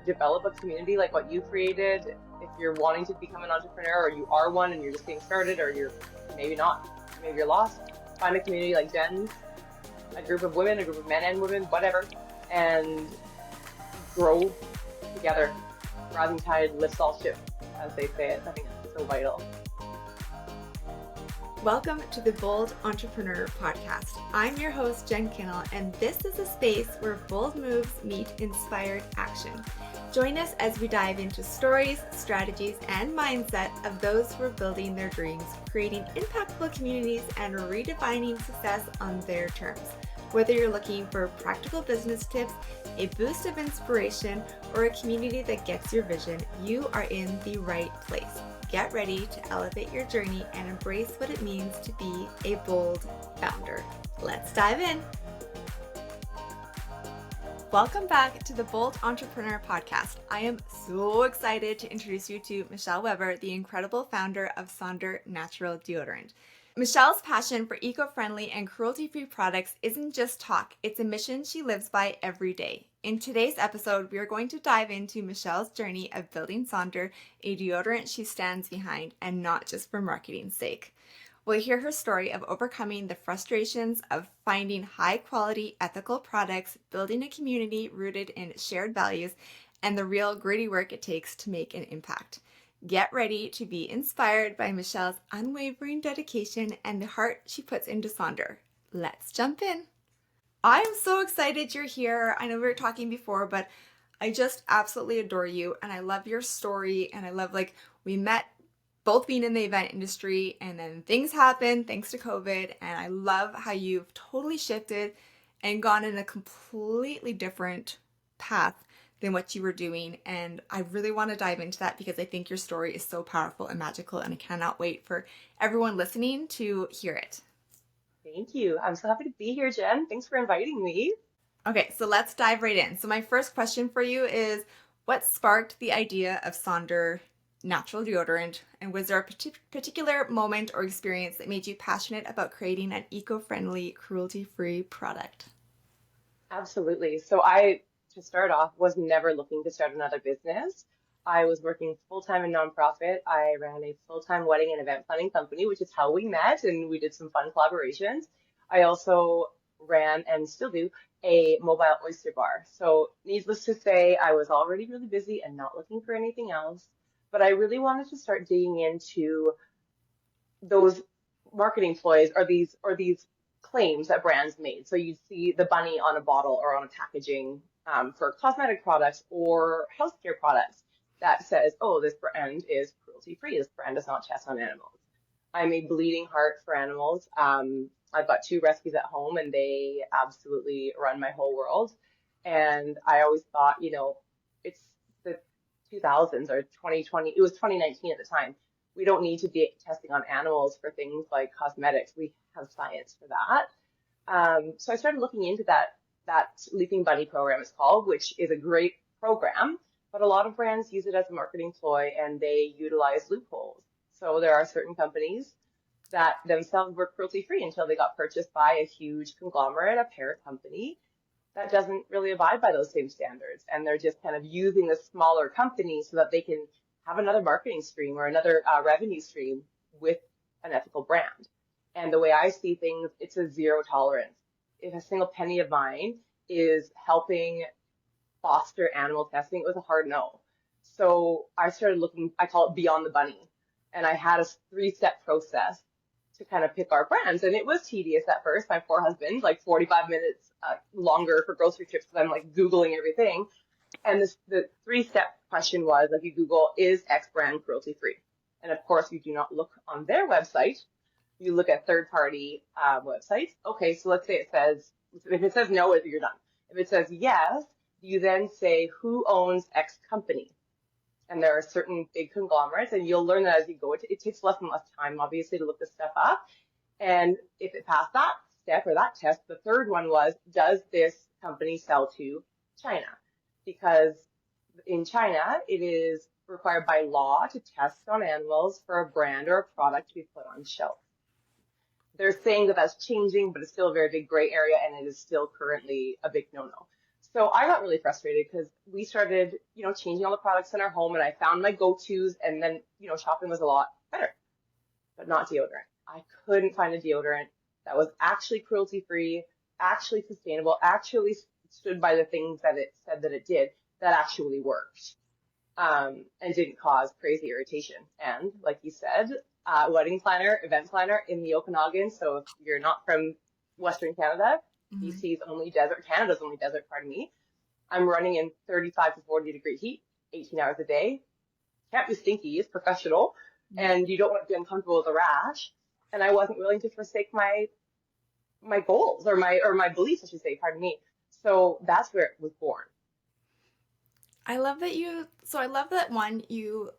develop a community like what you created. If you're wanting to become an entrepreneur, or you are one and you're just getting started, or you're maybe not, maybe you're lost, find a community like Jen's, a group of women, a group of men and women, whatever, and grow together. Rising tide lifts all ships, as they say it. I think it's so vital. Welcome to the Bold Entrepreneur Podcast. I'm your host, Jen Kinal, and this is a space where bold moves meet inspired action. Join us as we dive into stories, strategies, and mindset of those who are building their dreams, creating impactful communities, and redefining success on their terms. Whether you're looking for practical business tips, a boost of inspiration, or a community that gets your vision, you are in the right place. Get ready to elevate your journey and embrace what it means to be a bold founder. Let's dive in. Welcome back to the Bold Entrepreneur Podcast. I am so excited to introduce you to Michelle Weber, the incredible founder of Sondr Natural Deodorant. Michelle's passion for eco-friendly and cruelty-free products isn't just talk, it's a mission she lives by every day. In today's episode, we are going to dive into Michelle's journey of building Sondr, a deodorant she stands behind, and not just for marketing's sake. We'll hear her story of overcoming the frustrations of finding high-quality, ethical products, building a community rooted in shared values, and the real gritty work it takes to make an impact. Get ready to be inspired by Michelle's unwavering dedication and the heart she puts into Sondr. Let's jump in. I'm so excited you're here. I know we were talking before, but I just absolutely adore you and I love your story, and I love we met both being in the event industry and then things happened thanks to COVID, and I love how you've totally shifted and gone in a completely different path than what you were doing. And I really want to dive into that because I think your story is so powerful and magical, and I cannot wait for everyone listening to hear it. Thank you. I'm so happy to be here, Jen. Thanks for inviting me. Okay, so let's dive right in. So my first question for you is, what sparked the idea of Sondr Natural Deodorant, and was there a particular moment or experience that made you passionate about creating an eco-friendly, cruelty-free product? Absolutely. To start off, was never looking to start another business. I was working full-time in nonprofit. I ran a full-time wedding and event planning company, which is how we met, and we did some fun collaborations. I also ran, and still do, a mobile oyster bar. So needless to say, I was already really busy and not looking for anything else, but I really wanted to start digging into those marketing ploys, or these claims that brands made. So you'd see the bunny on a bottle or on a packaging for cosmetic products or healthcare products that says, oh, this brand is cruelty free. This brand does not test on animals. I'm a bleeding heart for animals. I've got 2 rescues at home, and they absolutely run my whole world. And I always thought, it's the 2000s or 2020. It was 2019 at the time. We don't need to be testing on animals for things like cosmetics. We have science for that. So I started looking into that Leaping Bunny program, it's called, which is a great program, but a lot of brands use it as a marketing ploy and they utilize loopholes. So there are certain companies that themselves were cruelty free until they got purchased by a huge conglomerate, a parent company that doesn't really abide by those same standards. And they're just kind of using the smaller company so that they can have another marketing stream or another revenue stream with an ethical brand. And the way I see things, it's a zero tolerance. If a single penny of mine is helping foster animal testing, it was a hard no. So I started looking, I call it beyond the bunny. And I had a 3-step process to kind of pick our brands. And it was tedious at first. My poor husband, 45 minutes longer for grocery trips because I'm Googling everything. And the 3-step question was, you Google, is X brand cruelty free? And of course, you do not look on their website. You look at third-party websites. Okay, so let's say if it says no, you're done. If it says yes, you then say, who owns X company? And there are certain big conglomerates, and you'll learn that as you go. It takes less and less time, obviously, to look this stuff up. And if it passed that step or that test, the third one was, does this company sell to China? Because in China, it is required by law to test on animals for a brand or a product to be put on shelf. They're saying that that's changing, but it's still a very big gray area, and it is still currently a big no-no. So I got really frustrated because we started, changing all the products in our home and I found my go-tos and then, shopping was a lot better, but not deodorant. I couldn't find a deodorant that was actually cruelty-free, actually sustainable, actually stood by the things that it said that it did, that actually worked, and didn't cause crazy irritation. And like you said, wedding planner, event planner in the Okanagan. So if you're not from Western Canada, Mhm. BC's only desert, Canada's only desert, pardon me. I'm running in 35 to 40-degree heat, 18 hours a day. Can't be stinky, it's professional. And you don't want to be uncomfortable with a rash. And I wasn't willing to forsake my goals or my beliefs, I should say, pardon me. So that's where it was born. I love that one, you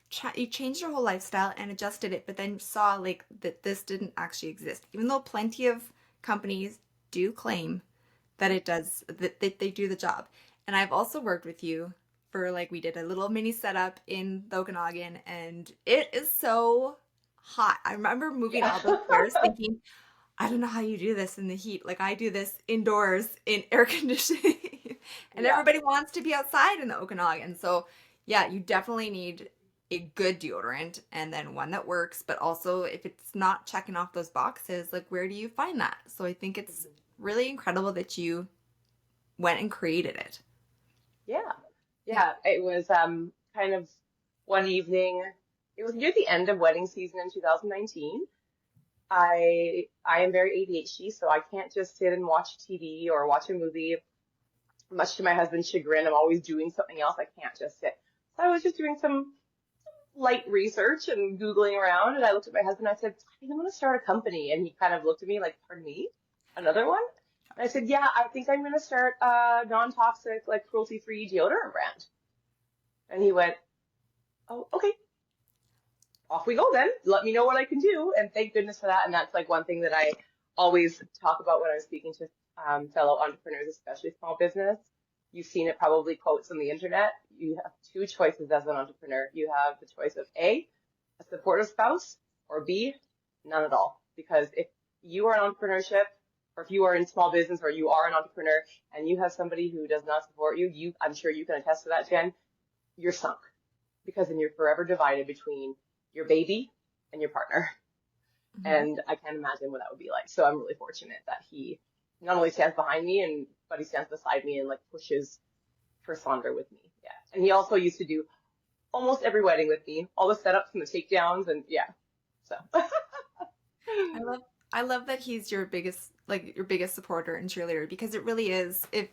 changed your whole lifestyle and adjusted it, but then saw like that this didn't actually exist. Even though plenty of companies do claim that it does, that they do the job. And I've also worked with you for like, we did a little mini setup in the Okanagan and it is so hot. I remember moving Yeah. all those chairs thinking, I don't know how you do this in the heat. Like I do this indoors in air conditioning and Yeah. everybody wants to be outside in the Okanagan. So yeah, you definitely need a good deodorant and then one that works, but also if it's not checking off those boxes, like where do you find that? So I think it's really incredible that you went and created it. Yeah. Yeah. Yeah. It was kind of one evening. It was near the end of wedding season in 2019. I am very ADHD, so I can't just sit and watch TV or watch a movie. Much to my husband's chagrin, I'm always doing something else. I can't just sit. So I was just doing some light research and Googling around, and I looked at my husband and I said, I think I'm going to start a company. And he kind of looked at me like, pardon me, another one? And I said, yeah, I think I'm going to start a non-toxic, like cruelty-free deodorant brand. And he went, oh, okay, off we go then. Let me know what I can do. And thank goodness for that. And that's like one thing that I always talk about when I'm speaking to fellow entrepreneurs, especially small business. You've seen it probably quotes on the internet. You have two choices as an entrepreneur. You have the choice of a supportive spouse, or B, none at all. Because if you are in entrepreneurship, or if you are in small business, or you are an entrepreneur, and you have somebody who does not support you, I'm sure you can attest to that, Jen, you're sunk. Because then you're forever divided between your baby and your partner. Mhm. And I can't imagine what that would be like. So I'm really fortunate that he not only stands behind me but he stands beside me and like pushes for Sondr with me. Yeah. And he also used to do almost every wedding with me, all the setups and the takedowns and yeah. So I love I love that he's your biggest supporter and cheerleader because it really is. If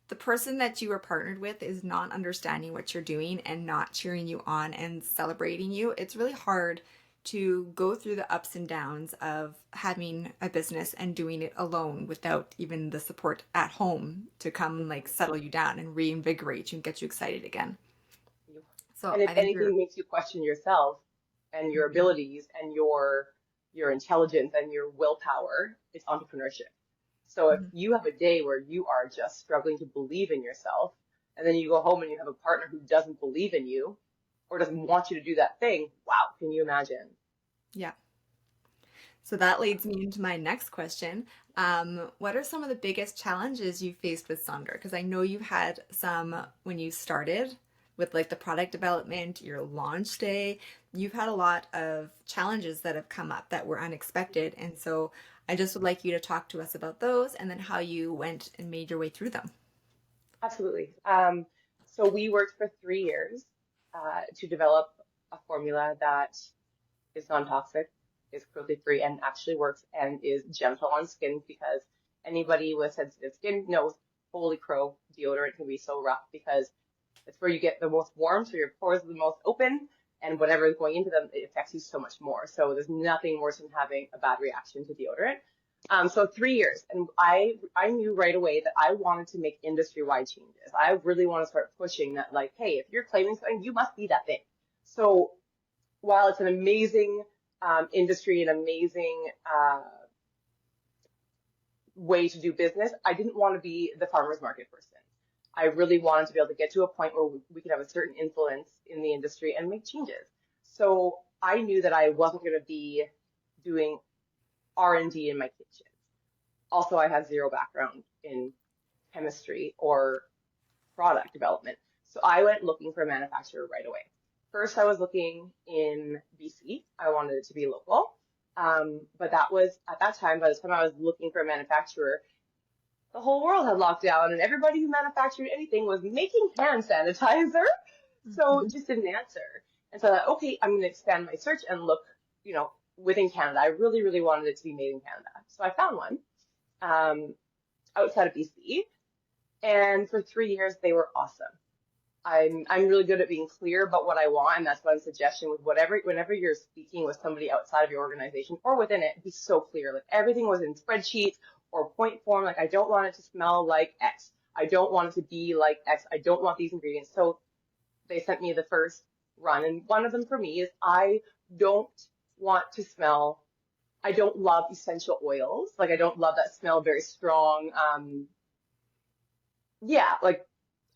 the person that you are partnered with is not understanding what you're doing and not cheering you on and celebrating you, it's really hard to go through the ups and downs of having a business and doing it alone without even the support at home to come like settle you down and reinvigorate you and get you excited again. So and if I think you're anything makes you question yourself and your abilities and your intelligence and your willpower, it's entrepreneurship. So if Mhm. you have a day where you are just struggling to believe in yourself, and then you go home and you have a partner who doesn't believe in you or doesn't want you to do that thing, wow, can you imagine? Yeah. So that leads me into my next question. What are some of the biggest challenges you faced with Sondr? Because I know you had some when you started with like the product development, your launch day. You've had a lot of challenges that have come up that were unexpected. And so I just would like you to talk to us about those and then how you went and made your way through them. Absolutely. So we worked for 3 years to develop a formula that is non-toxic, is cruelty-free, and actually works and is gentle on skin because anybody with sensitive skin knows, holy crow, deodorant can be so rough because it's where you get the most warm, so your pores are the most open, and whatever is going into them, it affects you so much more. So there's nothing worse than having a bad reaction to deodorant. So 3 years, and I knew right away that I wanted to make industry-wide changes. I really want to start pushing that, like, hey, if you're claiming something, you must be that thing. So while it's an amazing industry, an amazing way to do business, I didn't want to be the farmer's market person. I really wanted to be able to get to a point where we could have a certain influence in the industry and make changes. So I knew that I wasn't going to be doing R&D in my kitchen. Also, I have zero background in chemistry or product development. So I went looking for a manufacturer right away. First, I was looking in BC. I wanted it to be local. But that was at that time, by the time I was looking for a manufacturer, the whole world had locked down and everybody who manufactured anything was making hand sanitizer. So Mhm. just didn't answer. And so I thought, okay, I'm going to expand my search and look, within Canada. I really, really wanted it to be made in Canada. So I found one um, outside of BC. And for 3 years, they were awesome. I'm really good at being clear about what I want, and that's one suggestion with whenever you're speaking with somebody outside of your organization or within it, be so clear. Like everything was in spreadsheets or point form. Like I don't want it to smell like X. I don't want it to be like X. I don't want these ingredients. So they sent me the first run, and one of them for me is I don't want to smell. I don't love essential oils. Like I don't love that smell, very strong. Yeah, like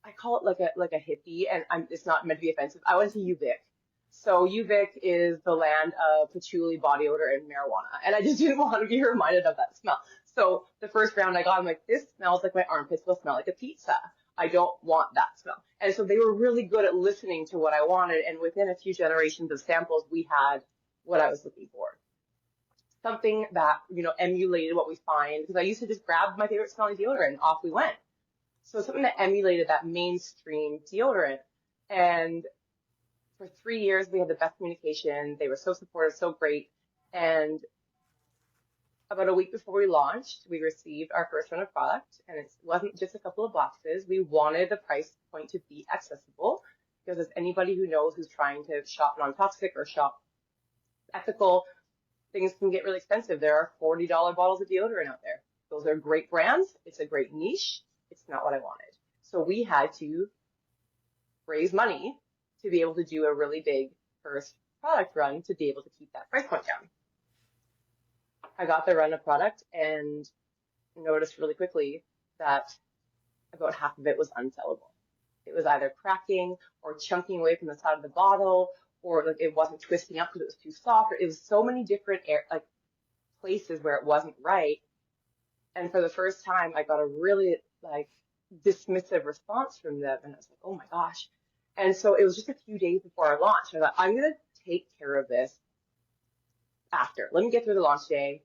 I call it like a hippie, and it's not meant to be offensive. I went to UVic. So UVic is the land of patchouli, body odor, and marijuana, and I just didn't want to be reminded of that smell. So the first round I got, I'm like, this smells like my armpits will smell like a pizza. I don't want that smell. And so they were really good at listening to what I wanted, and within a few generations of samples, we had what I was looking for. Something that, emulated what we find, because I used to just grab my favorite smelling deodorant and off we went. So something that emulated that mainstream deodorant. And for 3 years, we had the best communication. They were so supportive, so great. And about a week before we launched, we received our first run of product. And it wasn't just a couple of boxes. We wanted the price point to be accessible because as anybody who knows who's trying to shop non-toxic or shop ethical, things can get really expensive. There are $40 bottles of deodorant out there. Those are great brands. It's a great niche. It's not what I wanted. So we had to raise money to be able to do a really big first product run to be able to keep that price point down. I got the run of product and noticed really quickly that about half of it was unsellable. It was either cracking or chunking away from the side of the bottle, or like it wasn't twisting up because it was too soft. Or it was so many different places where it wasn't right. And for the first time, I got a really dismissive response from them. And I was like, oh my gosh. And so it was just a few days before our launch. I thought, I'm going to take care of this after. Let me get through the launch day.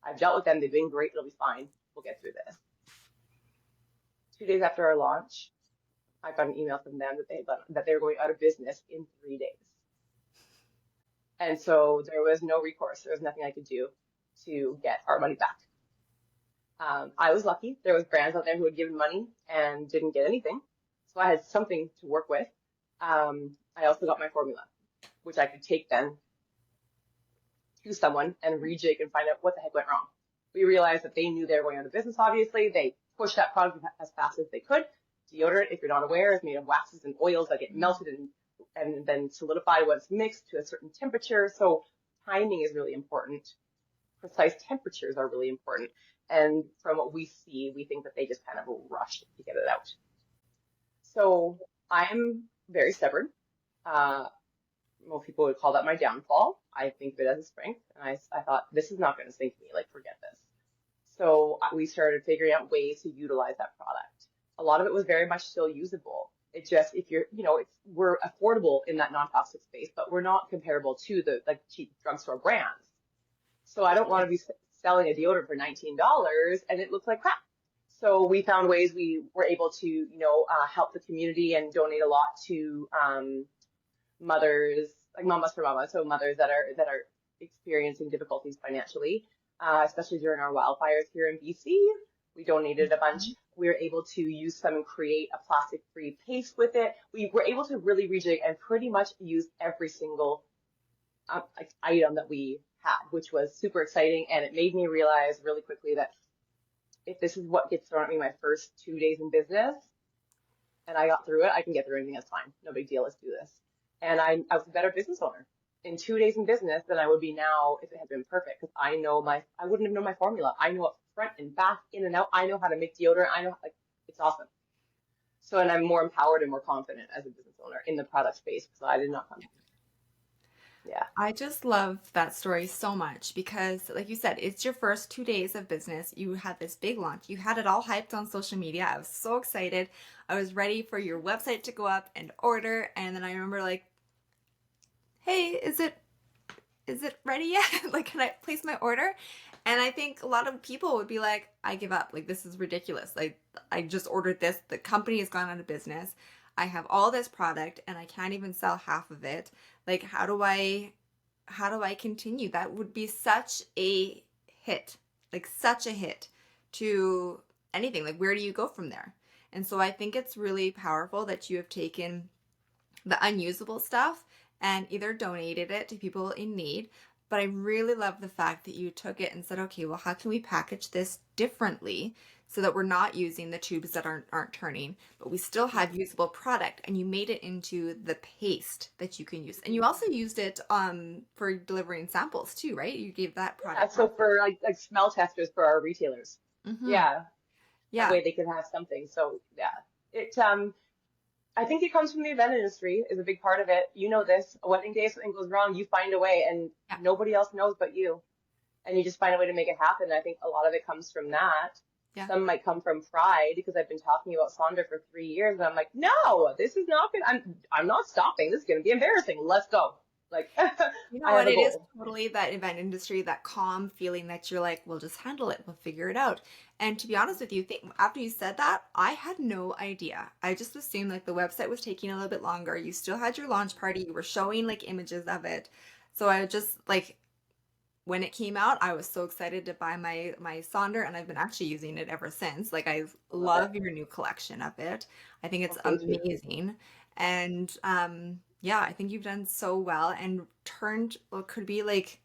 I've dealt with them. They've been great. It'll be fine. We'll get through this. 2 days after our launch, I got an email from them that they were going out of business in 3 days. And so there was no recourse. There was nothing I could do to get our money back. I was lucky. There was brands out there who had given money and didn't get anything. So I had something to work with. I also got my formula, which I could take then to someone and rejig and find out what the heck went wrong. We realized that they knew they were going out of business, obviously. They pushed that product as fast as they could. Deodorant, if you're not aware, is made of waxes and oils that get melted and then solidified once mixed to a certain temperature. So timing is really important. Precise temperatures are really important. And from what we see, we think that they just kind of rushed to get it out. So I'm very stubborn. Most people would call that my downfall. I think of it as a strength. And I thought, this is not going to sink me. Like, forget this. So we started figuring out ways to utilize that product. A lot of it was very much still usable. It just, if you're, we're affordable in that non-toxic space, but we're not comparable to the cheap drugstore brands. So I don't want to be selling a deodorant for $19 and it looks like crap. So we found ways we were able to, help the community and donate a lot to mothers, like Mamas for Mama, so mothers that are experiencing difficulties financially, especially during our wildfires here in BC. We donated a bunch. We were able to use some and create a plastic-free paste with it. We were able to really rejig and pretty much use every single item that we had, which was super exciting. And it made me realize really quickly that if this is what gets thrown at me my first 2 days in business and I got through it, I can get through anything. That's fine. No big deal. Let's do this. And I was a better business owner in 2 days in business than I would be now if it had been perfect. Because I wouldn't have known my formula. I know it front and back, in and out. I know how to make deodorant. I know, it's awesome. So, and I'm more empowered and more confident as a business owner in the product space because I did not come. Yeah. I just love that story so much because, like you said, it's your first 2 days of business. You had this big launch. You had it all hyped on social media. I was so excited. I was ready for your website to go up and order. And then I remember like, hey, is it ready yet? Like, can I place my order? And I think a lot of people would be like, I give up. Like, this is ridiculous. Like, I just ordered this. The company has gone out of business. I have all this product and I can't even sell half of it. Like, how do I continue? That would be such a hit, like such a hit to anything. Like, where do you go from there? And so I think it's really powerful that you have taken the unusable stuff and either donated it to people in need. But I really love the fact that you took it and said, okay, well, how can we package this differently so that we're not using the tubes that aren't turning, but we still have usable product, and you made it into the paste that you can use. And you also used it for delivering samples too, right? You gave that Yeah, product so out. for like smell testers for our retailers. Mm-hmm. Yeah, that Yeah. way they can have something. So yeah, it I think it comes from the event industry is a big part of it. You know this, a wedding day, something goes wrong, you find a way and Yeah. nobody else knows but you. And you just find a way to make it happen. I think a lot of it comes from that. Yeah. Some might come from pride because I've been talking about Sondr for 3 years and I'm like, no, this is not good. I'm not stopping. This is gonna be embarrassing. Let's go. Like You know I have what? a It is goal. totally that event industry, that calm feeling that you're like, we'll just handle it. We'll figure it out. And to be honest with you, after you said that, I had no idea. I just assumed like the website was taking a little bit longer. You still had your launch party. You were showing like images of it. So I just like when it came out, I was so excited to buy my Sonder, and I've been actually using it ever since. Like I I love it. love your new collection of it. I think it's Well, thank you. amazing. And yeah, I think you've done so well and turned what could be like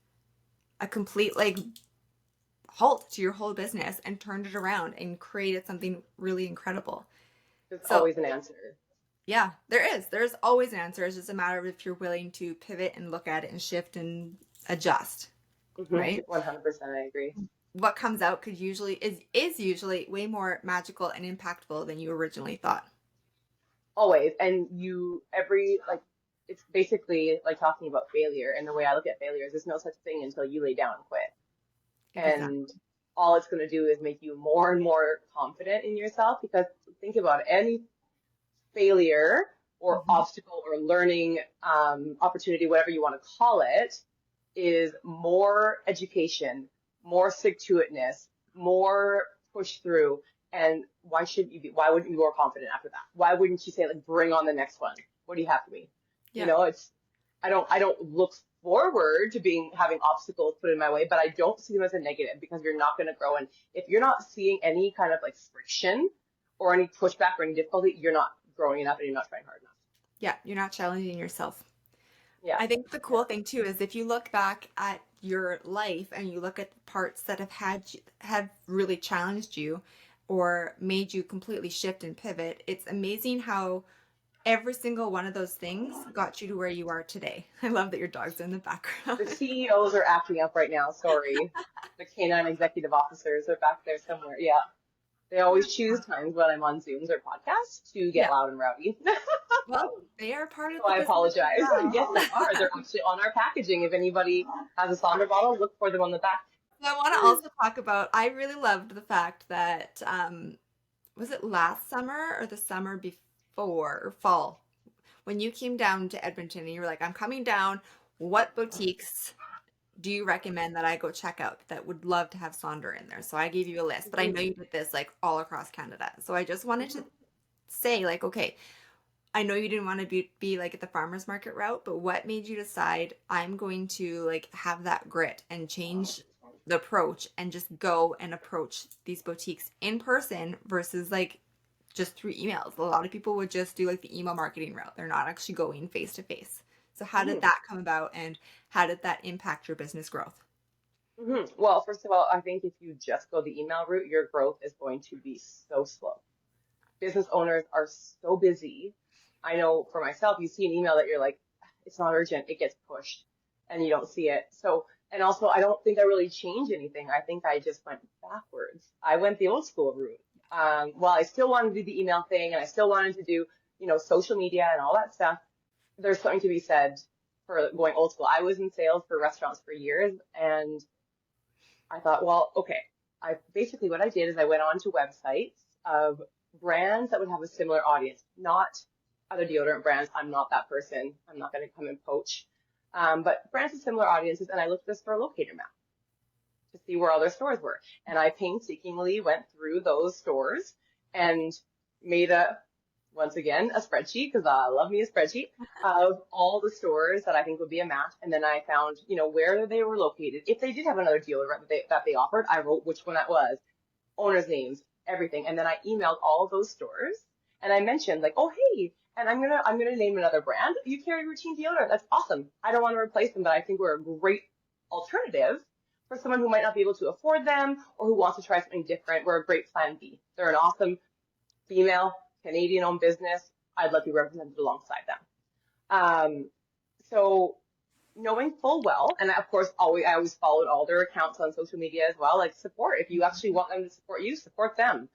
a complete like halt to your whole business and turned it around and created something really incredible. There's So, always an answer. yeah, there is. There's always an answer. It's just a matter of if you're willing to pivot and look at it and shift and adjust, Hmm. right? 100% I agree. What comes out could usually is usually way more magical and impactful than you originally thought. Always. And like, it's basically like talking about failure. And the way I look at failure is there's no such thing until you lay down and quit. Exactly. And all it's going to do is make you more and more confident in yourself because think about it, any failure or Hmm. obstacle or learning opportunity, whatever you want to call it, is more education, more stick to itness, more push through. And why wouldn't you be more confident after that? Why wouldn't you say, like, bring on the next one? What do you have for me? You Yeah. know, I don't look forward to having obstacles put in my way, but I don't see them as a negative because you're not going to grow. And if you're not seeing any kind of like friction or any pushback or any difficulty, you're not growing enough and you're not trying hard enough. Yeah, you're not challenging yourself. Yeah. I think the Yeah. cool thing too is if you look back at your life and you look at the parts that have really challenged you or made you completely shift and pivot, it's amazing how every single one of those things got you to where you are today. I love that your dog's in the background. The CEOs are acting up right now. Sorry. The canine executive officers are back there somewhere. Yeah. They always choose times when I'm on Zooms or podcasts to get Yeah. loud and rowdy. Well, they are part of So the I business as apologize. well. Yes, they are. They're actually on our packaging. If anybody has a Sondra bottle, look for them on the back. So I want to also talk about, I really loved the fact that, was it last summer or the summer before or fall? When you came down to Edmonton and you were like, I'm coming down, what boutiques do you recommend that I go check out that would love to have Sonder in there? So I gave you a list, but I know you did this like all across Canada. So I just wanted to say, like, okay, I know you didn't want to be like at the farmers market route, but what made you decide I'm going to like have that grit and change the approach and just go and approach these boutiques in person versus like just through emails? A lot of people would just do like the email marketing route. They're not actually going face to face. So how did Mm-hmm. that come about and how did that impact your business growth? Hmm. Well, first of all, I think if you just go the email route, your growth is going to be so slow. Business owners are so busy. I know for myself, you see an email that you're like, it's not urgent, it gets pushed, and you don't see it. So, and also, I don't think I really changed anything. I think I just went backwards. I went the old school route. While I still wanted to do the email thing and I still wanted to do, social media and all that stuff, there's something to be said for going old school. I was in sales for restaurants for years, and I thought, well, okay. I basically what I did is I went on to websites of brands that would have a similar audience, not other deodorant brands. I'm not that person. I'm not going to come and poach. But brands with similar audiences, and I looked this for a locator map to see where all their stores were. And I painstakingly went through those stores and made once again, a spreadsheet, because I love me a spreadsheet of all the stores that I think would be a match. And then I found, where they were located. If they did have another deodorant that they offered, I wrote which one that was, owners' names, everything. And then I emailed all of those stores and I mentioned like, oh, hey, and I'm gonna name another brand. You carry routine deodorant. That's awesome. I don't want to replace them, but I think we're a great alternative for someone who might not be able to afford them or who wants to try something different. We're a great plan B. They're an awesome female Canadian-owned business. I'd love to be represented alongside them. So knowing full well, and of course, I always followed all their accounts on social media as well, like support. If you actually want them to support you, support them.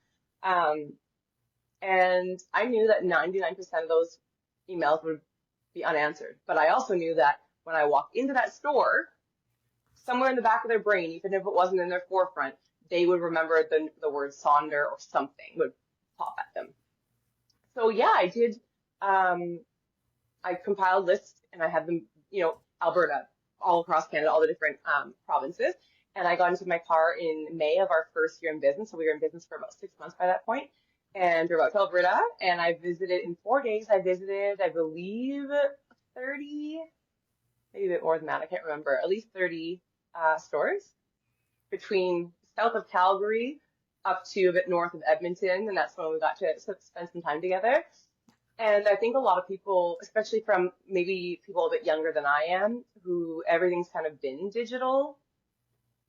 And I knew that 99% of those emails would be unanswered. But I also knew that when I walked into that store, somewhere in the back of their brain, even if it wasn't in their forefront, they would remember the word Sondr or something would pop at them. So yeah, I did. I compiled lists and I had them, Alberta, all across Canada, all the different provinces. And I got into my car in May of our first year in business. So we were in business for about 6 months by that point. And drove out to Alberta. And I visited in 4 days. I visited, I believe, 30, maybe a bit more than that. I can't remember. At least 30 stores between south of Calgary up to a bit north of Edmonton, and that's when we got to spend some time together. And I think a lot of people, especially from maybe people a bit younger than I am, who everything's kind of been digital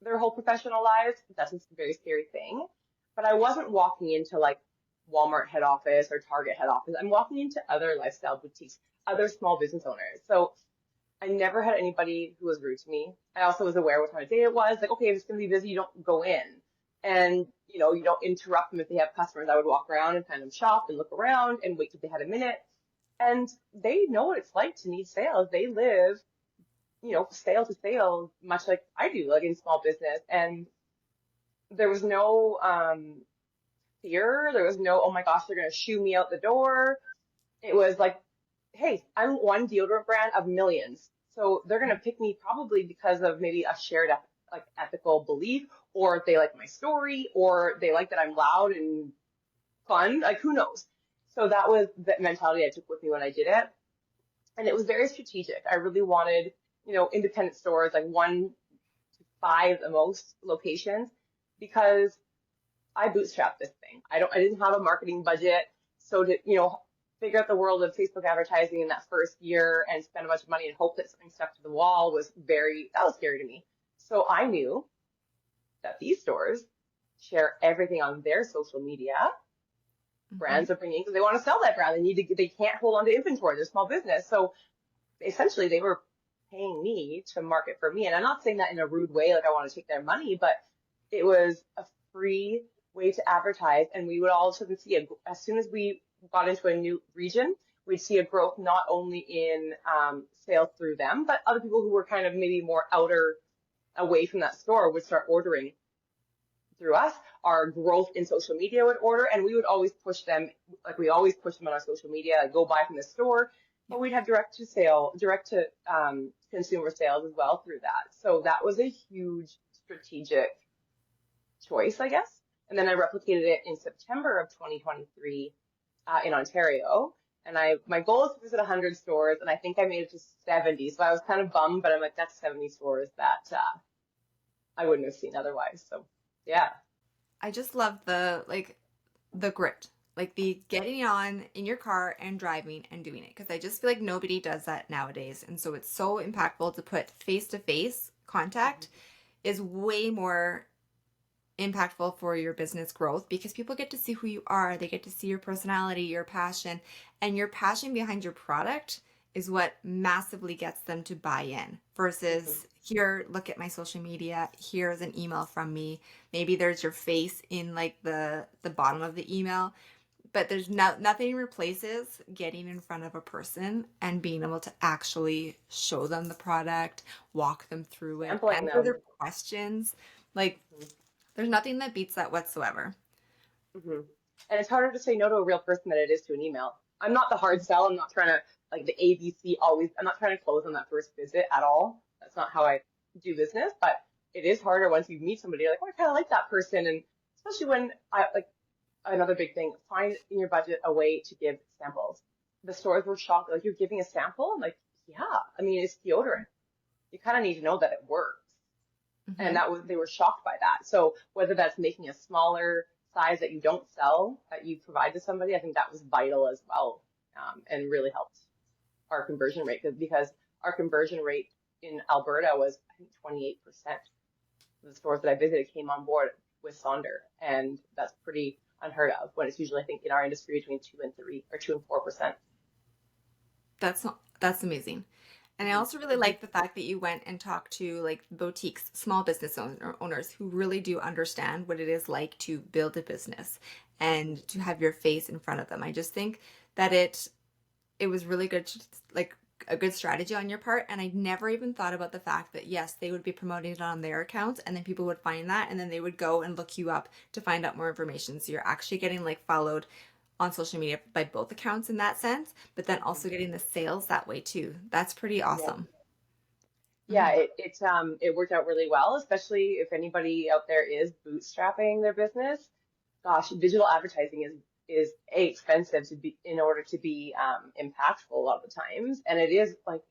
their whole professional lives, that's a very scary thing. But I wasn't walking into like Walmart head office or Target head office. I'm walking into other lifestyle boutiques, other small business owners. So I never had anybody who was rude to me. I also was aware what time of day it was. Like, okay, if it's going to be busy, you don't go in. And, you don't interrupt them if they have customers. I would walk around and kind of shop and look around and wait till they had a minute. And they know what it's like to need sales. They live, sale to sale, much like I do, like in small business. And there was no fear. There was no, oh my gosh, they're going to shoo me out the door. It was like, hey, I'm one deodorant brand of millions. So they're going to pick me probably because of maybe a shared ethical belief, or they like my story, or they like that I'm loud and fun, like who knows. So that was the mentality I took with me when I did it. And it was very strategic. I really wanted, independent stores, like 1 to 5 at the most locations, because I bootstrapped this thing. I didn't have a marketing budget. So to, figure out the world of Facebook advertising in that first year and spend a bunch of money and hope that something stuck to the wall was scary to me. So I knew that these stores share everything on their social media. Brands are bringing, because they want to sell that brand. They can't hold on to inventory. They're small business. So essentially they were paying me to market for me. And I'm not saying that in a rude way, like I want to take their money, but it was a free way to advertise. And we would all of a sudden see, as soon as we got into a new region, we'd see a growth not only in sales through them, but other people who were kind of maybe more away from that store would start ordering through us. Our growth in social media would order, and we would always push them, like we always push them on our social media, like go buy from the store, but we'd have direct to consumer sales as well through that. So that was a huge strategic choice, I guess. And then I replicated it in September of 2023 in Ontario. And my goal is to visit 100 stores, and I think I made it to 70. So I was kind of bummed, but I'm like, that's 70 stores that I wouldn't have seen otherwise. So yeah. I just love the grit, like the getting on in your car and driving and doing it. Because I just feel like nobody does that nowadays. And so it's so impactful to put face-to-face contact is way more impactful for your business growth, because people get to see who you are. They get to see your personality, your passion, and your passion behind your product is what massively gets them to buy in versus here, look at my social media. Here's an email from me. Maybe there's your face in like the bottom of the email. but there's nothing replaces getting in front of a person and being able to actually show them the product, walk them through it, Sampling answer them. their questions. Like, there's nothing that beats that whatsoever. Hmm. And it's harder to say no to a real person than it is to an email. I'm not the hard sell. I'm not trying to, like, the ABC always, I'm not trying to close on that first visit at all. That's not how I do business, but it is harder once you meet somebody. You're like, oh, I kind of like that person. And especially when I, like, another big thing, find in your budget a way to give samples. The stores were shocked, like, you're giving a sample? I'm like, yeah, I mean, it's deodorant. You kind of need to know that it works. And Hmm. that was, they were shocked by that. So whether that's making a smaller size that you don't sell, that you provide to somebody, I think that was vital as well, and really helped our conversion rate because our conversion rate in Alberta was, I think, 28%. The stores that I visited came on board with Sondr, and that's pretty unheard of when it's usually, I think, in our industry between 2 and 4%. That's amazing. And I Hmm. also really like the fact that you went and talked to like boutiques, small business owners who really do understand what it is like to build a business and to have your face in front of them. I just think that it was really good, like a good strategy on your part. And I never even thought about the fact that yes, they would be promoting it on their accounts and then people would find that and then they would go and look you up to find out more information. So you're actually getting like followed on social media by both accounts in that sense, but then also getting the sales that way too. That's pretty Yeah. awesome. Yeah, Hmm. it worked out really well, especially if anybody out there is bootstrapping their business. Gosh, digital advertising is expensive to be in order to be impactful a lot of the times, and it is like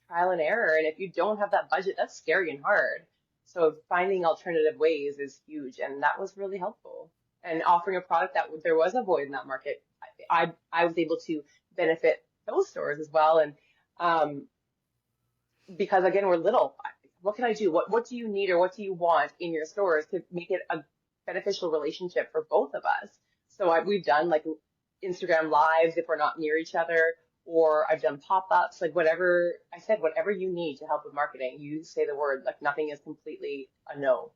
trial and error. And if you don't have that budget, that's scary and hard. So finding alternative ways is huge, and that was really helpful. And offering a product that there was a void in that market, I was able to benefit those stores as well, and um, because again, we're little. What can I do? What do you need or what do you want in your stores to make it a beneficial relationship for both of us? So we've done like Instagram lives if we're not near each other, or I've done pop-ups, like whatever I said, whatever you need to help with marketing, you say the word, like nothing is completely a no.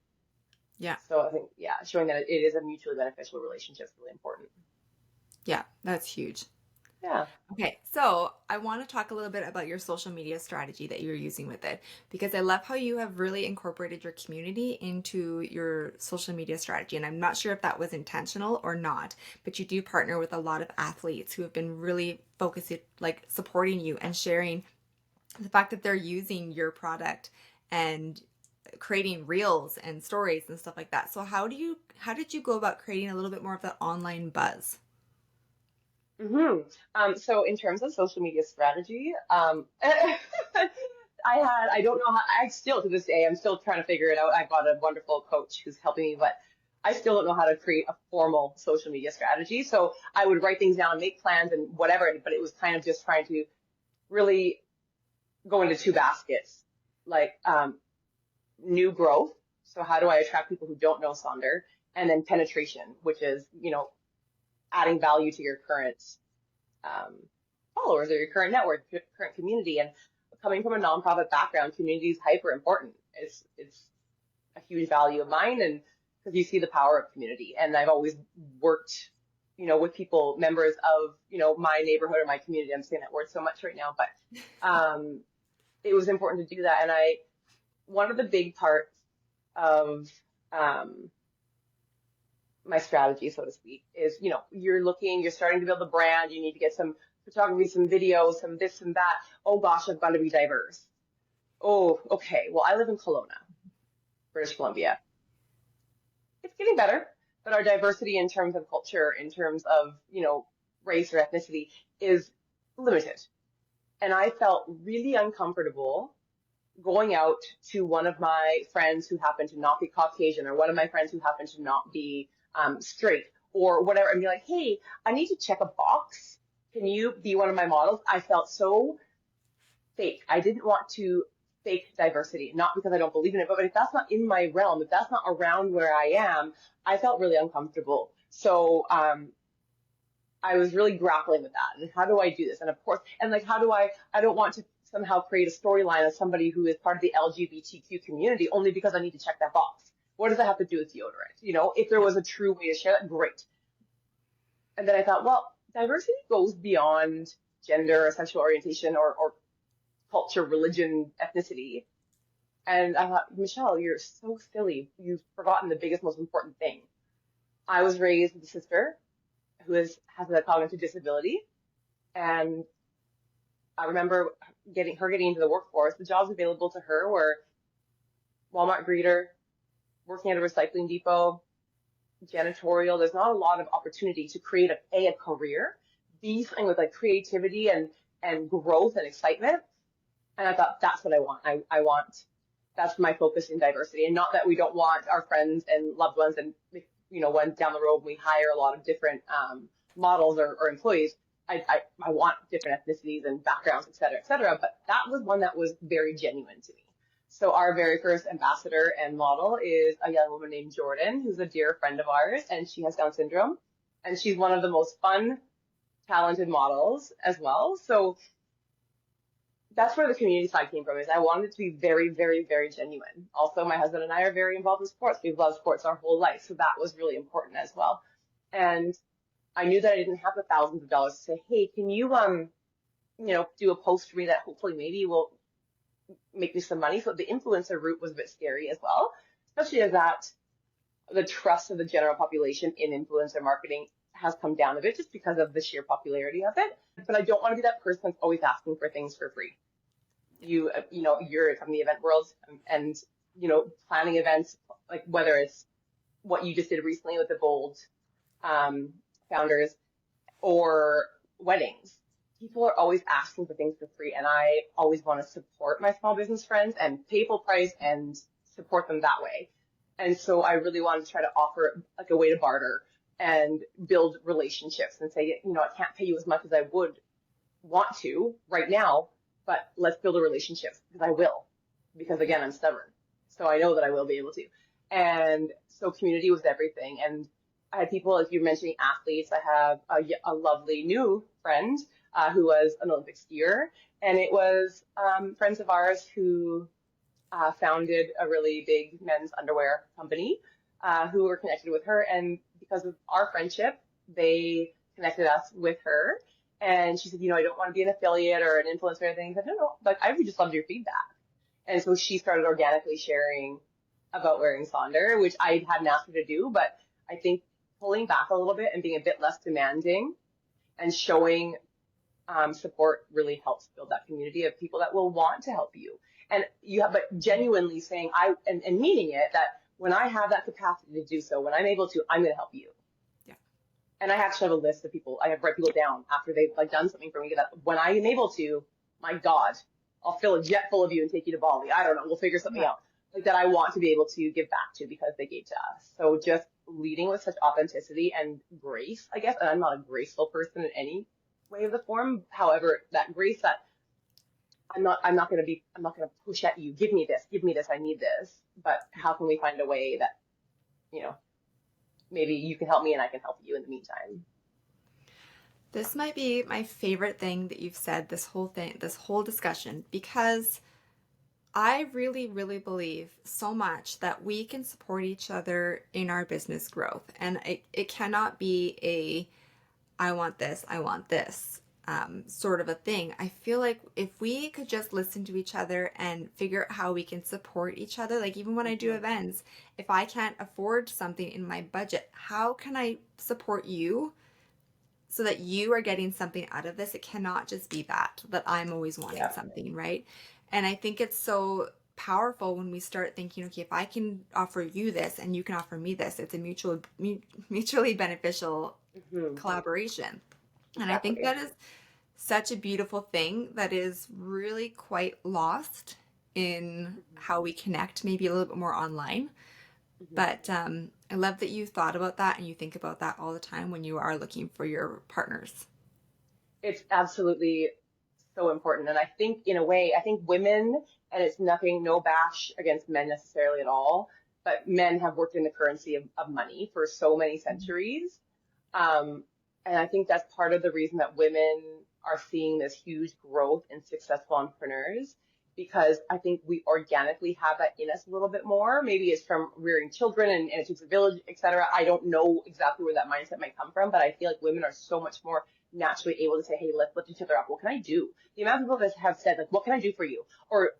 Yeah. So I think, yeah, showing that it is a mutually beneficial relationship is really important. Yeah, that's huge. Yeah. Okay, so I want to talk a little bit about your social media strategy that you're using with it because I love how you have really incorporated your community into your social media strategy. And I'm not sure if that was intentional or not, but you do partner with a lot of athletes who have been really focused, like supporting you and sharing the fact that they're using your product and creating reels and stories and stuff like that. So how did you go about creating a little bit more of that online buzz? Hmm. So in terms of social media strategy, I don't know how, I still to this day, I'm still trying to figure it out. I've got a wonderful coach who's helping me, but I still don't know how to create a formal social media strategy. So I would write things down, make plans and whatever, but it was kind of just trying to really go into two baskets, like, new growth. So how do I attract people who don't know Sonder? And then penetration, which is, adding value to your current um, followers or your current network, your current community. And coming from a nonprofit background, community is hyper important. It's a huge value of mine, and because you see the power of community. And I've always worked, with people, members of, my neighborhood or my community. I'm saying that word so much right now, but it was important to do that. And one of the big parts of um, my strategy, so to speak, is, you're starting to build a brand, you need to get some photography, some videos, some this and that. Oh gosh, I've got to be diverse. Oh, okay. Well, I live in Kelowna, British Columbia. It's getting better, but our diversity in terms of culture, in terms of, race or ethnicity is limited. And I felt really uncomfortable going out to one of my friends who happened to not be Caucasian or one of my friends who happened to not be straight or whatever and be like, hey, I need to check a box. Can you be one of my models? I felt so fake. I didn't want to fake diversity, not because I don't believe in it, but if that's not in my realm, if that's not around where I am, I felt really uncomfortable. So I was really grappling with that. And how do I do this? And of course, and like, I don't want to somehow create a storyline of somebody who is part of the LGBTQ community only because I need to check that box. What does that have to do with deodorant? If there Yeah. was a true way to share that, great. And then I thought, well, diversity goes beyond gender or sexual orientation or culture, religion, ethnicity. And I thought, Michelle, you're so silly. You've forgotten the biggest, most important thing. I was raised with a sister has a cognitive disability, and I remember getting into the workforce. The jobs available to her were Walmart greeter, working at a recycling depot, janitorial. There's not a lot of opportunity to create a career, B, something with like creativity and growth and excitement. And I thought, that's what I want. I want, that's my focus in diversity. And not that we don't want our friends and loved ones and, when down the road we hire a lot of different models or employees, I want different ethnicities and backgrounds, et cetera, et cetera. But that was one that was very genuine to me. So our very first ambassador and model is a young woman named Jordan, who's a dear friend of ours, and she has Down syndrome. And she's one of the most fun, talented models as well. So that's where the community side came from, is I wanted it to be very, very, very genuine. Also, my husband and I are very involved in sports. We've loved sports our whole life. So that was really important as well. And I knew that I didn't have the thousands of dollars to say, hey, can you, do a post for me that hopefully maybe will make me some money. So the influencer route was a bit scary as well, especially as the trust of the general population in influencer marketing has come down a bit just because of the sheer popularity of it. But I don't want to be that person that's always asking for things for free. You're from the event world and planning events, like whether it's what you just did recently with the Bold founders or weddings. People are always asking for things for free, and I always want to support my small business friends and pay full price and support them that way. And so I really wanted to try to offer like a way to barter and build relationships and say, I can't pay you as much as I would want to right now, but let's build a relationship, because I will, because again, I'm stubborn. So I know that I will be able to. And so community was everything. And I had people, if you're mentioning athletes, I have a lovely new friend who was an Olympic skier, and it was friends of ours who founded a really big men's underwear company who were connected with her, and because of our friendship, they connected us with her. And she said, I don't want to be an affiliate or an influencer or anything. I said, no, like I would just love your feedback. And so she started organically sharing about wearing Sondr, which I hadn't asked her to do, but I think pulling back a little bit and being a bit less demanding and showing support really helps build that community of people that will want to help you. And but genuinely saying and meaning it, that when I have that capacity to do so, when I'm able to, I'm going to help you. Yeah. And I actually have a list of people. I have write people down after they've like done something for me, that when I am able to, my God, I'll fill a jet full of you and take you to Bali. I don't know. We'll figure something out. Like that I want to be able to give back to because they gave to us. So just leading with such authenticity and grace, I guess. And I'm not a graceful person in any way of the form. However, that grace that I'm not going to push at you. Give me this. I need this. But how can we find a way that, maybe you can help me and I can help you in the meantime. This might be my favorite thing that you've said this whole discussion, because I really, really believe so much that we can support each other in our business growth. And it cannot be I want this sort of a thing. I feel like if we could just listen to each other and figure out how we can support each other, like even when I do events, if I can't afford something in my budget, how can I support you so that you are getting something out of this? It cannot just be that I'm always wanting something, right? And I think it's so powerful when we start thinking, okay, if I can offer you this and you can offer me this, it's a mutually beneficial collaboration. And I think that is such a beautiful thing that is really quite lost in how we connect, maybe a little bit more online. But I love that you thought about that and you think about that all the time when you are looking for your partners. It's absolutely so important. And I think in a way, women, and it's no bash against men necessarily at all, but men have worked in the currency of money for so many centuries. And I think that's part of the reason that women are seeing this huge growth in successful entrepreneurs because I think we organically have that in us a little bit more. Maybe it's from rearing children and it takes a village, etc. I don't know exactly where that mindset might come from, but I feel like women are so much more naturally able to say, hey, let's lift each other up. What can I do? The amount of people that have said, like, what can I do for you? Or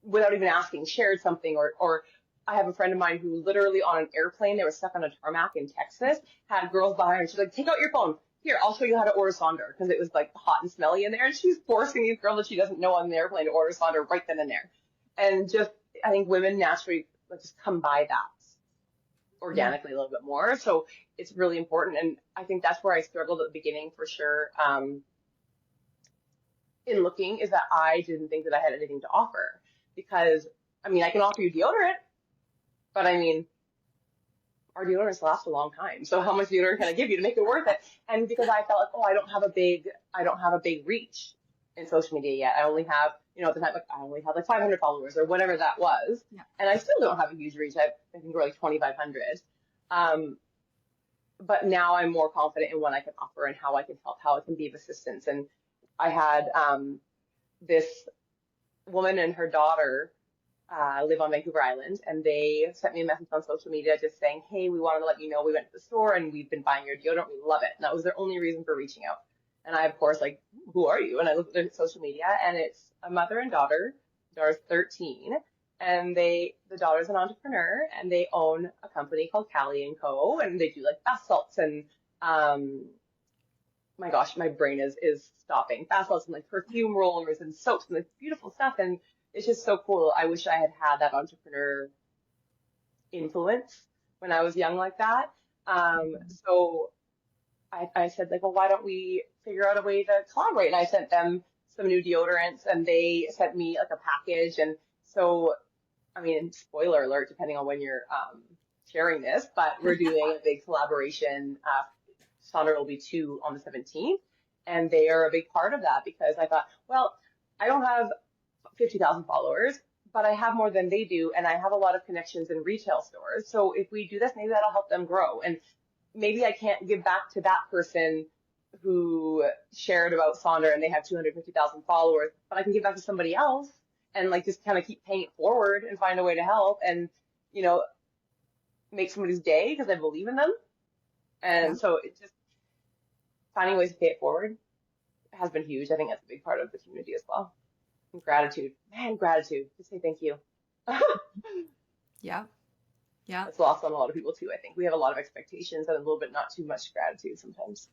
without even asking, shared something. Or I have a friend of mine who literally on an airplane, they were stuck on a tarmac in Texas, had girls behind her. She's like, take out your phone. Here, I'll show you how to order Sondr, because it was like hot and smelly in there. And she's forcing these girls that she doesn't know on the airplane to order Sondr right then and there. And just, I think women naturally like, just come by that organically a little bit more. So it's really important. And I think that's where I struggled at the beginning for sure. In looking is that I didn't think that I had anything to offer because, I mean, I can offer you deodorant, but I mean, our deodorants last a long time. So how much deodorant can I give you to make it worth it? And because I felt like, oh, I don't have a big reach in social media yet. I only have, at the time, like I only have like 500 followers or whatever that was. Yeah. And I still don't have a huge reach. I think we're like 2,500. But now I'm more confident in what I can offer and how I can help, how I can be of assistance. And I had this woman and her daughter live on Vancouver Island, and they sent me a message on social media just saying, hey, we wanted to let you know we went to the store and we've been buying your deodorant. We love it. And that was their only reason for reaching out. And I, of course, like, who are you? And I looked at their social media, and it's a mother and daughter. The daughter's 13, and the daughter's an entrepreneur, and they own a company called Cali & Co., and they do, like, bath salts and, my gosh, my brain is stopping. Bath salts and, like, perfume rollers and soaps and, like, beautiful stuff, and it's just so cool. I wish I had had that entrepreneur influence when I was young like that. So I said, like, well, why don't we figure out a way to collaborate? And I sent them some new deodorants, and they sent me like a package. And so, I mean, spoiler alert, depending on when you're sharing this, but we're doing a big collaboration. Sondr will be 2 on the 17th, and they are a big part of that because I thought, well, I don't have 50,000 followers, but I have more than they do, and I have a lot of connections in retail stores. So if we do this, maybe that'll help them grow. And maybe I can't give back to that person who shared about Sondr and they have 250,000 followers, but I can give back to somebody else and like just kind of keep paying it forward and find a way to help and, make somebody's day because I believe in them. And so it's just finding ways to pay it forward has been huge. I think that's a big part of the community as well. And gratitude, to say thank you. Yeah. It's lost on a lot of people too. I think we have a lot of expectations and a little bit not too much gratitude sometimes.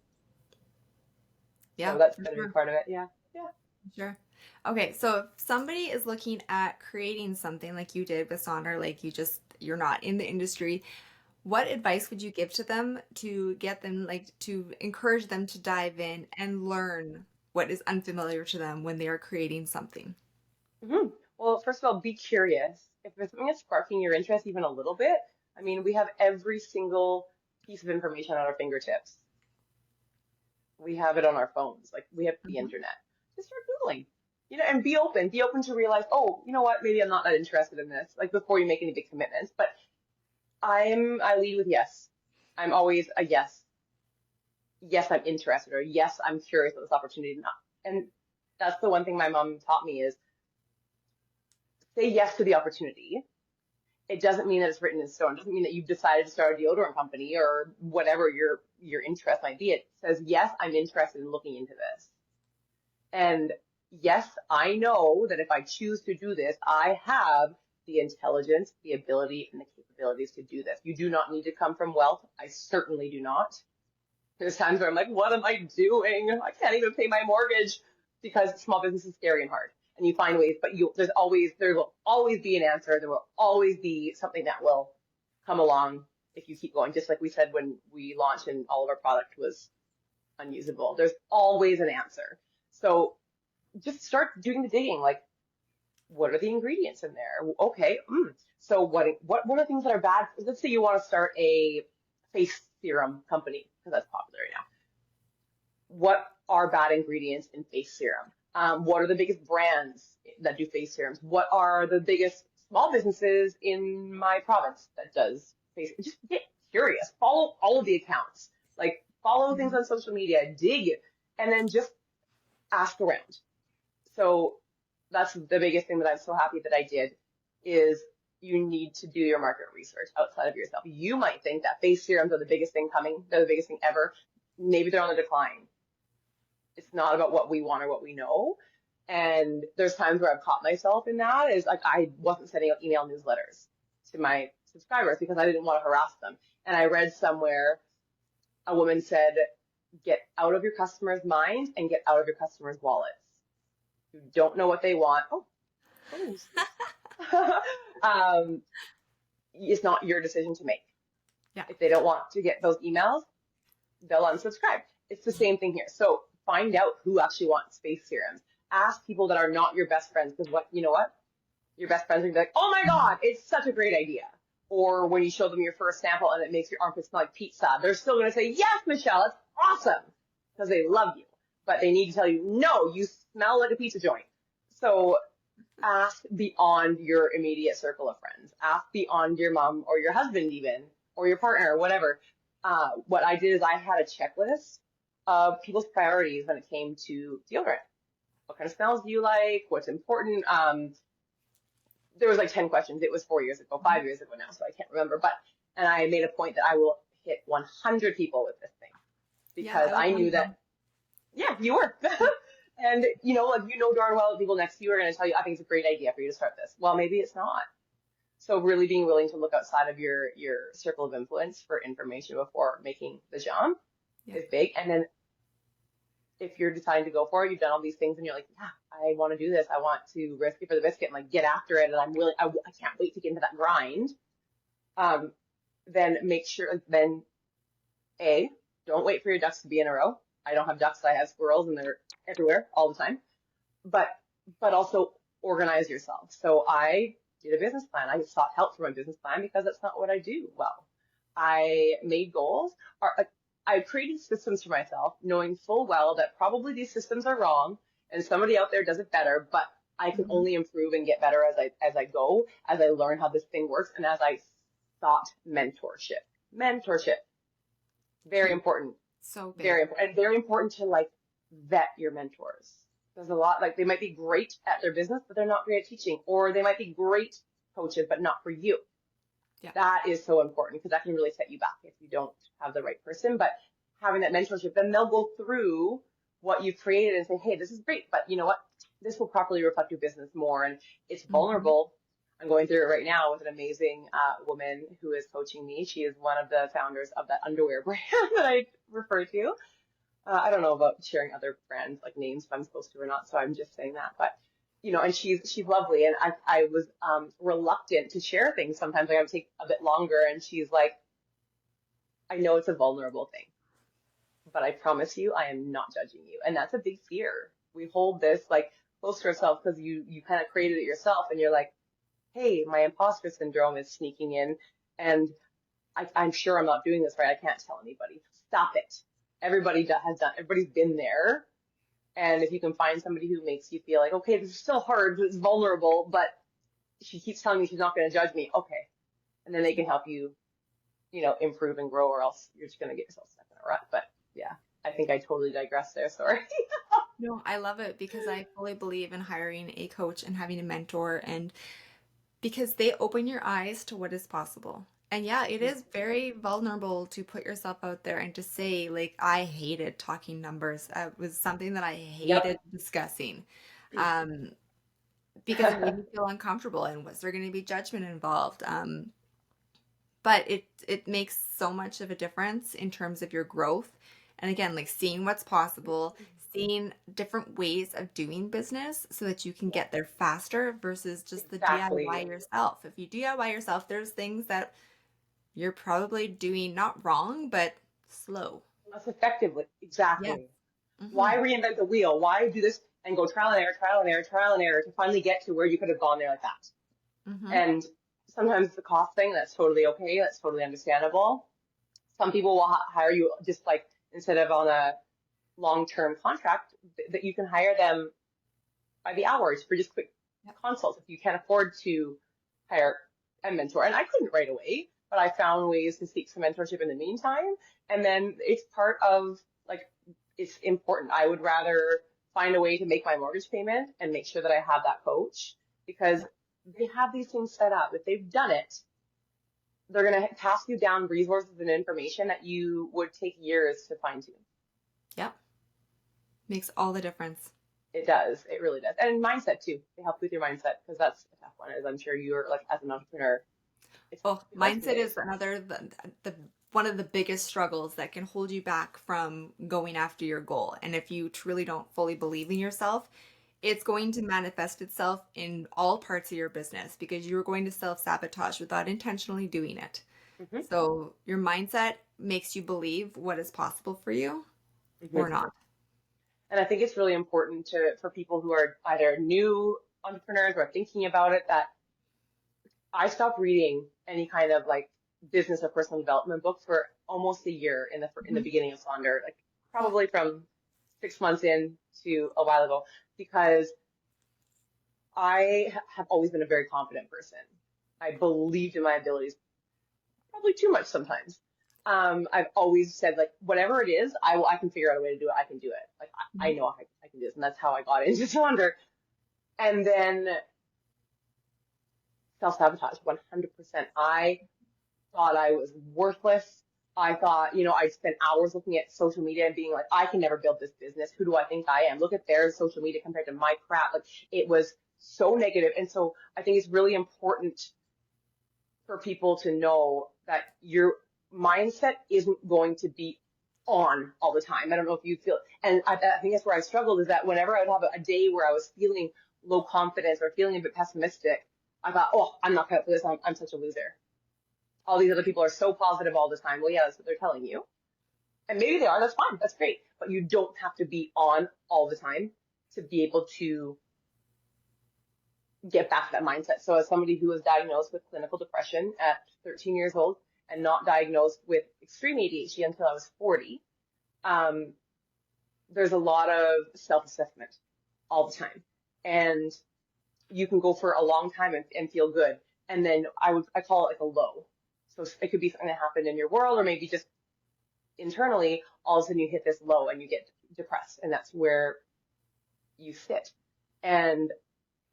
Yeah, so that's been a big part of it. Yeah. Sure. Okay, so if somebody is looking at creating something like you did with Sondr, like you're not in the industry, what advice would you give to them to get them, like, to encourage them to dive in and learn what is unfamiliar to them when they are creating something? Mm-hmm. Well, first of all, be curious. If there's something that's sparking your interest even a little bit, I mean, we have every single piece of information at our fingertips. We have it on our phones. Like, we have the internet. Just start Googling, and be open. Be open to realize, oh, you know what? Maybe I'm not that interested in this, like, before you make any big commitments. But I lead with yes. I'm always a yes. Yes, I'm interested, or yes, I'm curious about this opportunity. And that's the one thing my mom taught me is say yes to the opportunity. It doesn't mean that it's written in stone. It doesn't mean that you've decided to start a deodorant company or whatever your interest might be. It says, yes, I'm interested in looking into this. And yes, I know that if I choose to do this, I have the intelligence, the ability, and the capabilities to do this. You do not need to come from wealth. I certainly do not. There's times where I'm like, what am I doing? I can't even pay my mortgage because small business is scary and hard. And you find ways, but there will always be an answer. There will always be something that will come along if you keep going. Just like we said when we launched and all of our product was unusable. There's always an answer. So just start doing the digging. Like, what are the ingredients in there? Okay. So what are things that are bad? Let's say you want to start a face serum company because that's popular right now. What are bad ingredients in face serum? What are the biggest brands that do face serums? What are the biggest small businesses in my province that does face? Just get curious. Follow all of the accounts. Like, follow things on social media. Dig, and then just ask around. So that's the biggest thing that I'm so happy that I did is you need to do your market research outside of yourself. You might think that face serums are the biggest thing coming. They're the biggest thing ever. Maybe they're on the decline. It's not about what we want or what we know. And there's times where I've caught myself in that is like I wasn't sending out email newsletters to my subscribers because I didn't want to harass them. And I read somewhere a woman said, get out of your customers' minds and get out of your customers' wallets. You don't know what they want. It's not your decision to make. Yeah. If they don't want to get those emails, they'll unsubscribe. It's the same thing here. So find out who actually wants face serums. Ask people that are not your best friends because you know what? Your best friends are going to be like, oh my God, it's such a great idea. Or when you show them your first sample and it makes your armpits smell like pizza, they're still going to say, yes, Michelle, it's awesome because they love you. But they need to tell you, no, you smell like a pizza joint. So ask beyond your immediate circle of friends. Ask beyond your mom or your husband even, or your partner or whatever. What I did is I had a checklist of people's priorities when it came to deodorant. What kind of smells do you like? What's important? There was like 10 questions. It was 4 years ago, 5 years ago now, so I can't remember. And I made a point that I will hit 100 people with this thing because I knew that, yeah, you were. And like darn well the people next to you are going to tell you, I think it's a great idea for you to start this. Well, maybe it's not. So really being willing to look outside of your circle of influence for information before making the jump is big. And then if you're deciding to go for it, you've done all these things and you're like, yeah, I want to do this. I want to risk it for the biscuit and like get after it. And I'm willing, I can't wait to get into that grind. Then make sure, don't wait for your ducks to be in a row. I don't have ducks. I have squirrels and they're everywhere all the time, but also organize yourself. So I did a business plan. I sought help for my business plan because that's not what I do well. I made goals. I created systems for myself, knowing full well that probably these systems are wrong and somebody out there does it better, but I can only improve and get better as I go, as I learn how this thing works, and as I sought mentorship. Very important. So big. Very important. And very important to like vet your mentors. There's a lot, like they might be great at their business, but they're not great at teaching, or they might be great coaches, but not for you. Yeah. That is so important because that can really set you back if you don't have the right person. But having that mentorship, then they'll go through what you've created and say, hey, this is great, but you know what? This will properly reflect your business more. And it's vulnerable. I'm going through it right now with an amazing woman who is coaching me. She is one of the founders of that underwear brand that I refer to. I don't know about sharing other brands like names if I'm supposed to or not, so I'm just saying that. But and she's lovely, and I was reluctant to share things sometimes. Like I would take a bit longer, and she's like, I know it's a vulnerable thing, but I promise you, I am not judging you, and that's a big fear. We hold this like close to ourselves because you kind of created it yourself, and you're like, hey, my imposter syndrome is sneaking in, and I'm sure I'm not doing this right. I can't tell anybody. Stop it. Everybody's been there. And if you can find somebody who makes you feel like, okay, this is still hard, it's vulnerable, but she keeps telling me she's not going to judge me. Okay. And then they can help you, improve and grow, or else you're just going to get yourself stuck in a rut. But yeah, I think I totally digressed there. Sorry. No, I love it because I fully believe in hiring a coach and having a mentor, and because they open your eyes to what is possible. And yeah, it is very vulnerable to put yourself out there and to say, like, I hated talking numbers. It was something that I hated discussing because it made me feel uncomfortable. And was there going to be judgment involved? But it makes so much of a difference in terms of your growth. And again, like seeing what's possible, seeing different ways of doing business so that you can get there faster versus just the DIY yourself. If you DIY yourself, there's things that you're probably doing not wrong, but slow. Less effectively. Exactly. Yes. Why reinvent the wheel? Why do this and go trial and error to finally get to where you could have gone there like that? And sometimes it's a cost thing. That's totally okay. That's totally understandable. Some people will hire you just like instead of on a long-term contract, that you can hire them by the hours for just quick consults if you can't afford to hire a mentor. And I couldn't right away, but I found ways to seek some mentorship in the meantime. And then it's part of, like, it's important. I would rather find a way to make my mortgage payment and make sure that I have that coach, because they have these things set up. If they've done it, they're going to pass you down resources and information that you would take years to fine tune. Yep. Makes all the difference. It does. It really does. And mindset too. They help with your mindset, because that's a tough one, as I'm sure you're like, as an entrepreneur. Mindset is another, the one of the biggest struggles that can hold you back from going after your goal. And if you truly don't fully believe in yourself, it's going to manifest itself in all parts of your business, because you're going to self-sabotage without intentionally doing it. Mm-hmm. So your mindset makes you believe what is possible for you or not. And I think it's really important for people who are either new entrepreneurs or thinking about it, that I stopped reading any kind of like business or personal development book for almost a year in the beginning of Sondr, like probably from 6 months in to a while ago, because I have always been a very confident person. I believed in my abilities, probably too much sometimes. I've always said, like, whatever it is, I can figure out a way to do it. I can do it. Like, I know I can do this. And that's how I got into Sondr. And then self-sabotage, 100%. I thought I was worthless. I thought, I spent hours looking at social media and being like, I can never build this business. Who do I think I am? Look at their social media compared to my crap. Like, it was so negative. And so I think it's really important for people to know that your mindset isn't going to be on all the time. I don't know if you feel, and I think that's where I struggled, is that whenever I would have a day where I was feeling low confidence or feeling a bit pessimistic, I thought, oh, I'm not cut for this. I'm such a loser. All these other people are so positive all the time. Well, yeah, that's what they're telling you. And maybe they are. That's fine. That's great. But you don't have to be on all the time to be able to get back to that mindset. So as somebody who was diagnosed with clinical depression at 13 years old and not diagnosed with extreme ADHD until I was 40, there's a lot of self-assessment all the time. And you can go for a long time and feel good. And then I call it like a low. So it could be something that happened in your world, or maybe just internally, all of a sudden you hit this low and you get depressed, and that's where you sit. And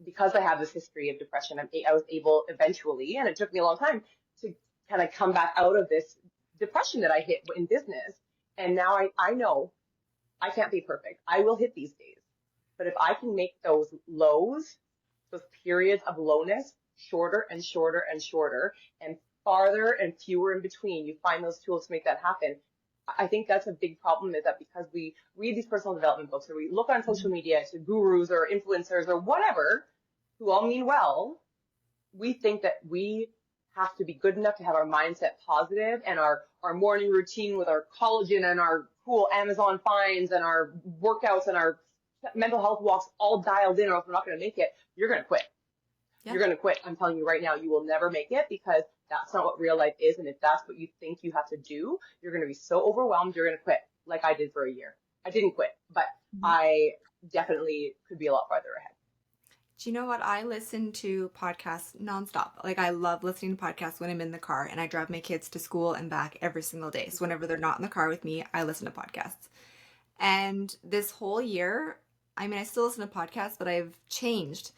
because I have this history of depression, I was able eventually, and it took me a long time, to kind of come back out of this depression that I hit in business. And now I know I can't be perfect. I will hit these days. But if I can make those lows, those periods of lowness, shorter and shorter and shorter, and farther and fewer in between, you find those tools to make that happen. I think that's a big problem, is that because we read these personal development books, or we look on social media to gurus or influencers or whatever, who all mean well, we think that we have to be good enough to have our mindset positive, and our morning routine with our collagen and our cool Amazon finds and our workouts and our mental health walks all dialed in, or else we're not going to make it. You're going to quit. Yeah. You're going to quit. I'm telling you right now, you will never make it, because that's not what real life is. And if that's what you think you have to do, you're going to be so overwhelmed, you're going to quit, like I did for a year. I didn't quit, but I definitely could be a lot farther ahead. Do you know what? I listen to podcasts nonstop. Like, I love listening to podcasts when I'm in the car, and I drive my kids to school and back every single day. So whenever they're not in the car with me, I listen to podcasts. And this whole year, I mean, I still listen to podcasts, but I've changed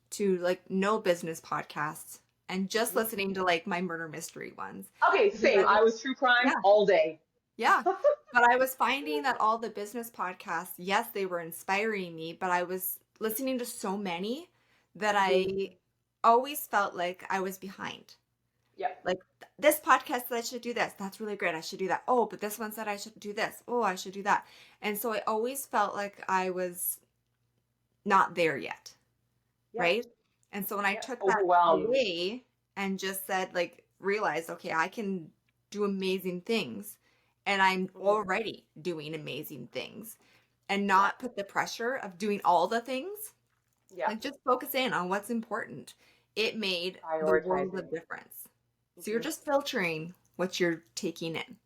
to like no business podcasts and just listening to like my murder mystery ones. Okay, same. I was true crime all day. Yeah. But I was finding that all the business podcasts, yes, they were inspiring me, but I was listening to so many that I always felt like I was behind. Yeah. Like, this podcast said I should do this. That's really great. I should do that. Oh, but this one said I should do this. Oh, I should do that. And so I always felt like I was not there yet. Yeah. Right? And so when I took that away and just said, like, realized, okay, I can do amazing things, and I'm already doing amazing things, and not put the pressure of doing all the things, like just focus in on what's important. It made the world of difference. So you're just filtering what you're taking in.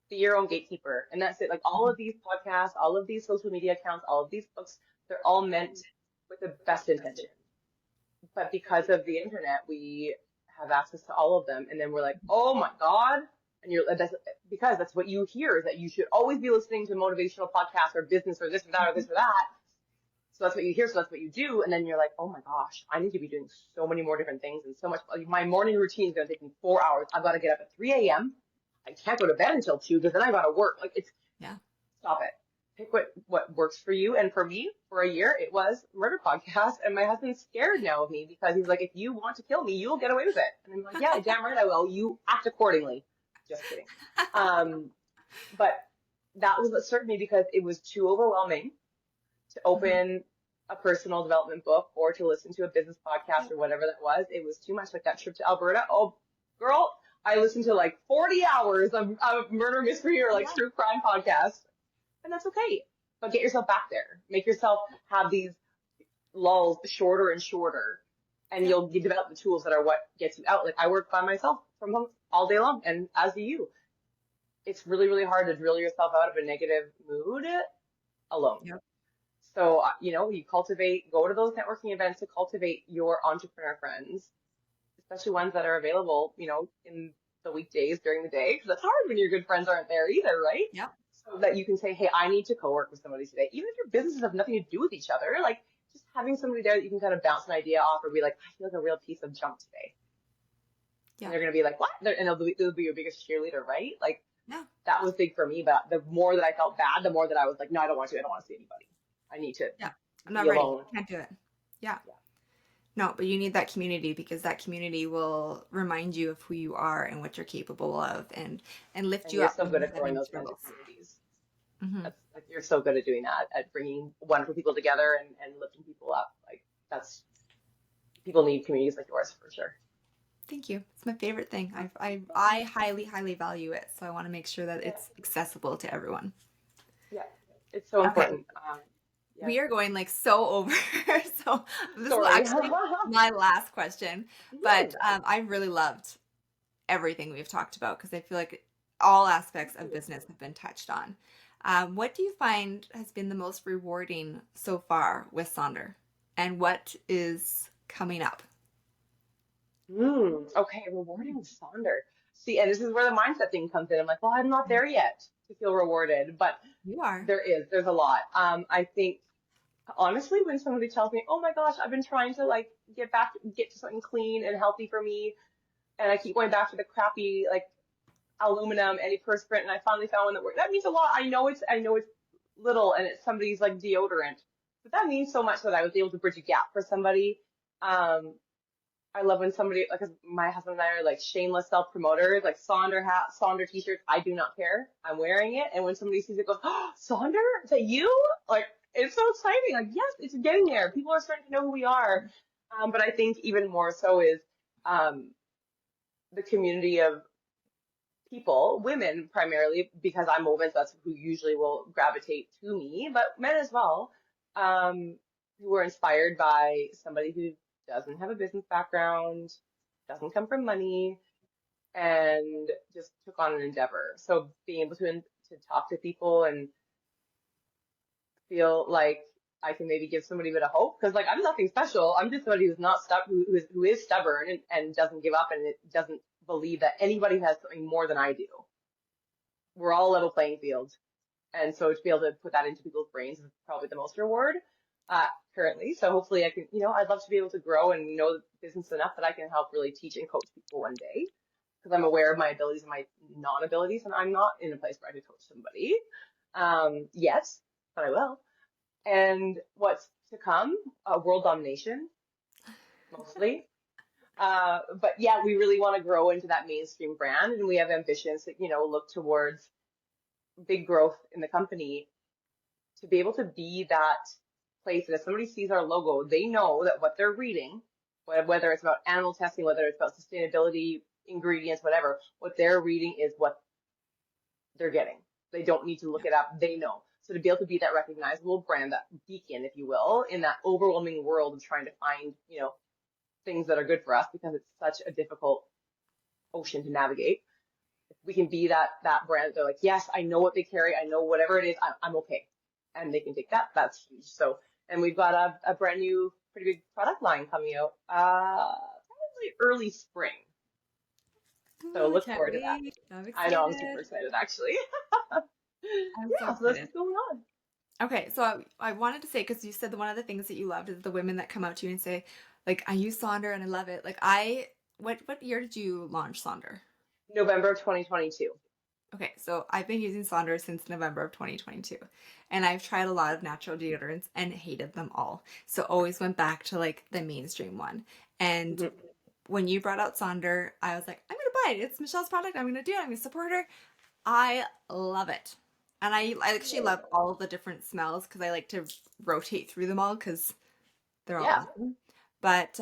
Be your own gatekeeper. And that's it. Like, all of these podcasts, all of these social media accounts, all of these books, they're all meant with the best intention. But because of the internet, we have access to all of them. And then we're like, oh my God. And because that's what you hear, is that you should always be listening to motivational podcasts or business or this or that or this or that. So that's what you hear. So that's what you do. And then you're like, oh my gosh, I need to be doing so many more different things and so much. Like, my morning routine is going to take me 4 hours. I've got to get up at 3 a.m. I can't go to bed until 2 because then I got to work. Like, it's, Yeah. stop it. Pick what works for you. And for me, for a year, it was murder podcast. And my husband's scared now of me because he's like, if you want to kill me, you'll get away with it. And I'm like, yeah, damn right I will. You act accordingly. Just kidding. But that was what served me because it was too overwhelming to open a personal development book or to listen to a business podcast or whatever that was. It was too much. Like that trip to Alberta. Oh, girl, I listened to like 40 hours of murder mystery or like true crime podcast. And that's okay. But get yourself back there. Make yourself have these lulls shorter and shorter. And you'll develop the tools that are what gets you out. Like I work by myself from home all day long. And as do you. It's really, really hard to drill yourself out of a negative mood alone. Yep. So, you go to those networking events to cultivate your entrepreneur friends, especially ones that are available, in the weekdays during the day. Because that's hard when your good friends aren't there either, right? Yeah. So that you can say, hey, I need to co-work with somebody today. Even if your businesses have nothing to do with each other, like just having somebody there that you can kind of bounce an idea off or be like, I feel like a real piece of junk today. Yeah. And they're going to be like, what? And they'll be your biggest cheerleader, right? Like, that was big for me. But the more that I felt bad, the more that I was like, no, I don't want to see anybody. I need to I'm not be ready. alone. Can't do it. Yeah. No, but you need that community because that community will remind you of who you are and what you're capable of and lift you up. You're so good at growing those kinds of communities. That's, like, you're so good at doing that, at bringing wonderful people together and lifting people up. Like people need communities like yours for sure. Thank you. It's my favorite thing. I highly, highly value it. So I want to make sure that it's accessible to everyone. Yeah, it's so important. We are going like so over. So this is actually my last question. But I really loved everything we've talked about because I feel like all aspects of business have been touched on. What do you find has been the most rewarding so far with Sondr? And what is coming up? Okay, rewarding with Sondr. See, and this is where the mindset thing comes in. I'm like, well, I'm not there yet to feel rewarded, but you are. There's a lot. I think honestly, when somebody tells me, oh my gosh, I've been trying to like get to something clean and healthy for me, and I keep going back to the crappy like aluminum antiperspirant, and I finally found one that works. That means a lot. I know it's little, and it's somebody's like deodorant, but that means so much that I was able to bridge a gap for somebody. I love when somebody, like, 'cause my husband and I are like shameless self-promoters, like Sondr hat, Sondr t-shirts. I do not care. I'm wearing it. And when somebody sees it, goes, oh, Sondr, is that you? Like, it's so exciting. Like, yes, it's getting there. People are starting to know who we are. But I think even more so is the community of people, women primarily, because I'm a woman, so that's who usually will gravitate to me, but men as well, who are inspired by somebody who doesn't have a business background, doesn't come from money, and just took on an endeavor. So being able to talk to people and feel like I can maybe give somebody a bit of hope, because like I'm nothing special. I'm just somebody who's not who is stubborn and doesn't give up and it doesn't believe that anybody has something more than I do. We're all a level playing field, and so to be able to put that into people's brains is probably the most reward currently. So hopefully I can, I'd love to be able to grow and know the business enough that I can help really teach and coach people one day, because I'm aware of my abilities and my non-abilities, and I'm not in a place where I could coach somebody yet, but I will. And what's to come, world domination, mostly. But yeah, we really want to grow into that mainstream brand, and we have ambitions that, look towards big growth in the company to be able to be that place that if somebody sees our logo, they know that what they're reading, whether it's about animal testing, whether it's about sustainability, ingredients, whatever, what they're reading is what they're getting. They don't need to look it up. They know. So to be able to be that recognizable brand, that beacon, if you will, in that overwhelming world of trying to find, things that are good for us, because it's such a difficult ocean to navigate. If we can be that brand, they're like, yes, I know what they carry. I know whatever it is, I'm okay. And they can take that. That's huge. So, and we've got a brand new, pretty big product line coming out, probably early spring. So look forward to that. I know, I'm super excited actually. So that's what's going on. Okay, so I wanted to say, because you said that one of the things that you loved is the women that come out to you and say, like, I use Sonder and I love it. Like, what year did you launch Sonder? November of 2022. Okay, so I've been using Sondra since November of 2022, and I've tried a lot of natural deodorants and hated them all. So always went back to like the mainstream one. And Mhm. when you brought out Sonder, I was like, I'm gonna buy it. It's Michelle's product. I'm gonna do it. I'm gonna support her. I love it. And I actually love all the different smells because I like to rotate through them all because they're all Yeah. awesome. But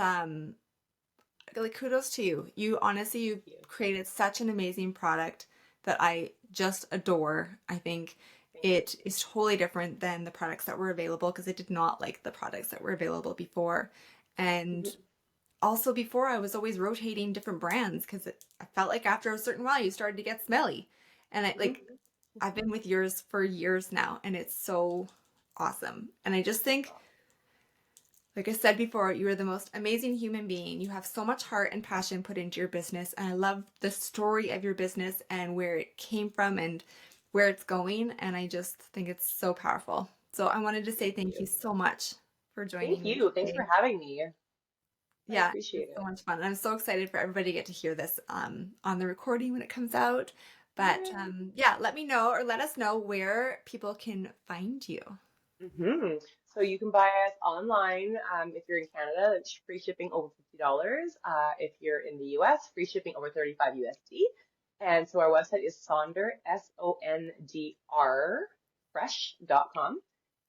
like kudos to you. You honestly, you Thank you. created such an amazing product that I just adore. I think Thank you. it is totally different than the products that were available because I did not like the products that were available before. And Mhm. also before I was always rotating different brands because I felt like after a certain while you started to get smelly. And Mhm. I've been with yours for years now and it's so awesome. And I just think like I said before, you are the most amazing human being. You have so much heart and passion put into your business, and I love the story of your business and where it came from and where it's going, and I just think it's so powerful. So I wanted to say Thank thank you you. so much for Thank joining me you. Thanks for today. having me. I Yeah, appreciate it's so it. much fun. I'm so excited for everybody to get to hear this on the recording when it comes out. But Yeah. yeah, let me know or let us know where people can find you. So you can buy us online. If you're in Canada, it's free shipping over $50. If you're in the US, free shipping over 35 USD. And so our website is Sondr, Sondr, fresh.com.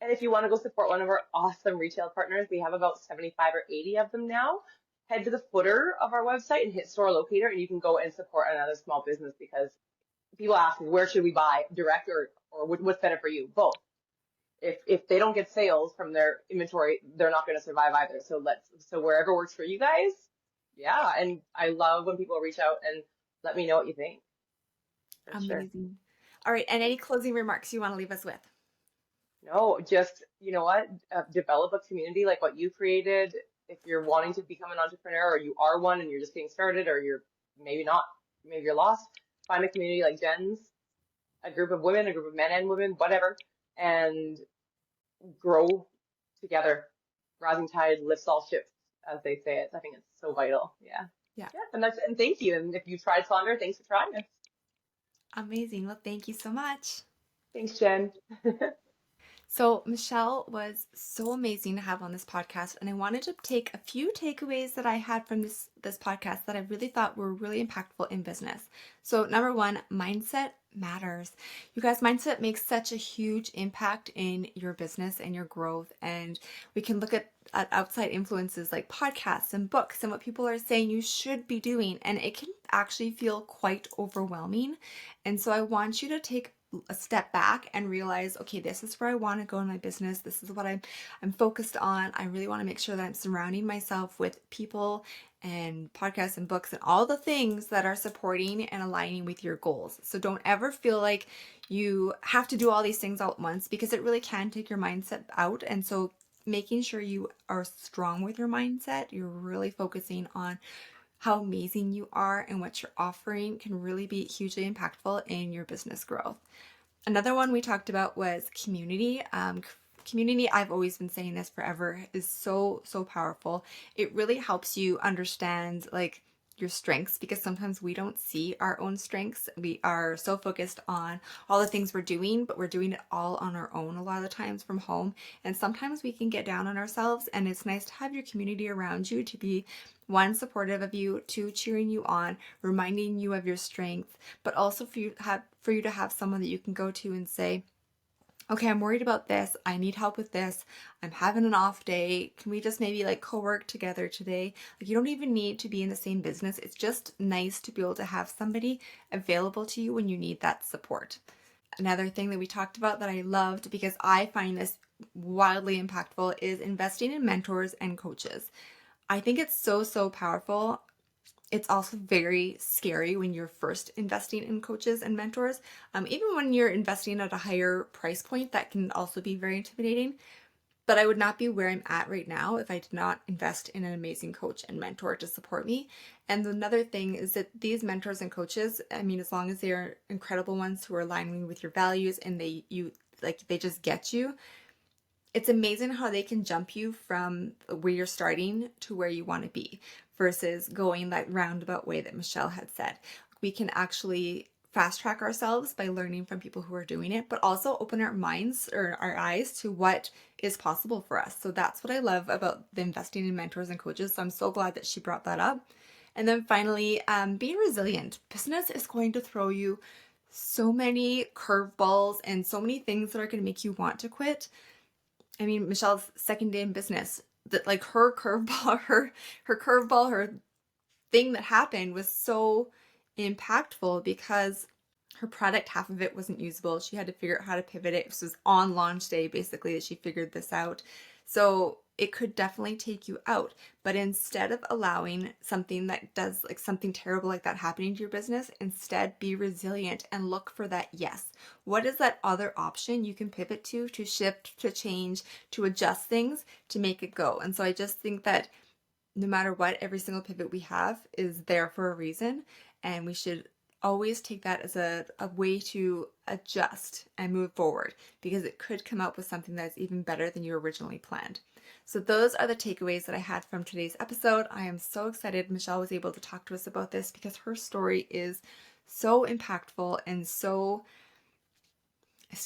And if you want to go support one of our awesome retail partners, we have about 75 or 80 of them now. Head to the footer of our website and hit store locator, and you can go and support another small business because people ask me, where should we buy, direct or what's better for you? Both. If they don't get sales from their inventory, they're not going to survive either. So wherever works for you guys, yeah. And I love when people reach out and let me know what you think, for sure. Amazing. All right, and any closing remarks you want to leave us with? No, just you know what, develop a community like what you created. If you're wanting to become an entrepreneur, or you are one and you're just getting started, or you're maybe not, maybe you're lost, find a community like Jen's, a group of women, a group of men and women, whatever, and grow together. Rising tide lifts all ships, as they say it. I think it's so vital. Yeah. Yeah. Yeah. And thank you. And if you tried Sondra, thanks for trying us. Amazing. Well, thank you so much. Thanks, Jen. So, Michelle was so amazing to have on this podcast, and I wanted to take a few takeaways that I had from this podcast that I really thought were really impactful in business. So, number one, mindset matters. You guys, mindset makes such a huge impact in your business and your growth, and we can look at outside influences like podcasts and books and what people are saying you should be doing, and it can actually feel quite overwhelming. And so, I want you to take a step back and realize, okay, this is where I want to go in my business. This is what I'm focused on. I really want to make sure that I'm surrounding myself with people and podcasts and books and all the things that are supporting and aligning with your goals. So don't ever feel like you have to do all these things all at once because it really can take your mindset out. And so making sure you are strong with your mindset, you're really focusing on how amazing you are and what you're offering can really be hugely impactful in your business growth. Another one we talked about was community. Community, I've always been saying this forever, is so, so powerful. It really helps you understand like your strengths because sometimes we don't see our own strengths. We are so focused on all the things we're doing, but we're doing it all on our own a lot of the times from home. And sometimes we can get down on ourselves, and it's nice to have your community around you to be one, supportive of you, two, cheering you on, reminding you of your strength, but also for you to have someone that you can go to and say, okay, I'm worried about this. I need help with this. I'm having an off day. Can we just maybe like co-work together today? Like you don't even need to be in the same business. It's just nice to be able to have somebody available to you when you need that support. Another thing that we talked about that I loved because I find this wildly impactful is investing in mentors and coaches. I think it's so, so powerful. It's also very scary when you're first investing in coaches and mentors. Even when you're investing at a higher price point, that can also be very intimidating. But I would not be where I'm at right now if I did not invest in an amazing coach and mentor to support me. And another thing is that these mentors and coaches, I mean, as long as they are incredible ones who are aligning with your values and like they just get you. It's amazing how they can jump you from where you're starting to where you want to be versus going that roundabout way that Michelle had said. We can actually fast track ourselves by learning from people who are doing it, but also open our minds or our eyes to what is possible for us. So that's what I love about the investing in mentors and coaches. So I'm so glad that she brought that up. And then finally, being resilient. Business is going to throw you so many curveballs and so many things that are going to make you want to quit. I mean, Michelle's second day in business, that like her curveball, her thing that happened was so impactful because her product, half of it wasn't usable. She had to figure out how to pivot it. This was on launch day, basically, that she figured this out. So it could definitely take you out. But instead of allowing something that does like something terrible like that happening to your business, instead be resilient and look for that yes. What is that other option you can pivot to shift, to change, to adjust things, to make it go? And so I just think that no matter what, every single pivot we have is there for a reason. And we should always take that as a way to adjust and move forward, because it could come up with something that's even better than you originally planned. So those are the takeaways that I had from today's episode. I am so excited Michelle was able to talk to us about this because her story is so impactful and it's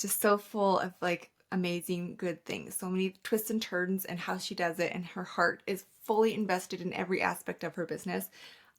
just so full of like amazing good things. So many twists and turns and how she does it, and her heart is fully invested in every aspect of her business.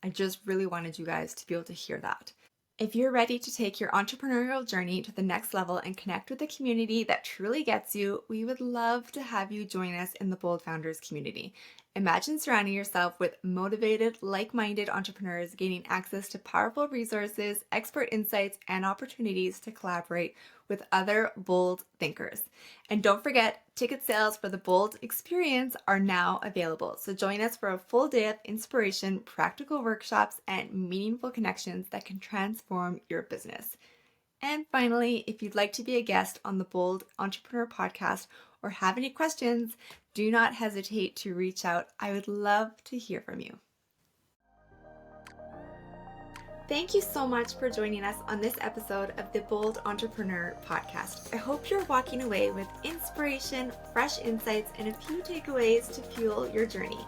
I just really wanted you guys to be able to hear that. If you're ready to take your entrepreneurial journey to the next level and connect with a community that truly gets you, we would love to have you join us in the Bold Founders community. Imagine surrounding yourself with motivated, like-minded entrepreneurs gaining access to powerful resources, expert insights, and opportunities to collaborate with other bold thinkers. And don't forget, ticket sales for the Bold Experience are now available. So join us for a full day of inspiration, practical workshops, and meaningful connections that can transform your business. And finally, if you'd like to be a guest on the Bold Entrepreneur podcast or have any questions, do not hesitate to reach out. I would love to hear from you. Thank you so much for joining us on this episode of the Bold Entrepreneur podcast. I hope you're walking away with inspiration, fresh insights, and a few takeaways to fuel your journey.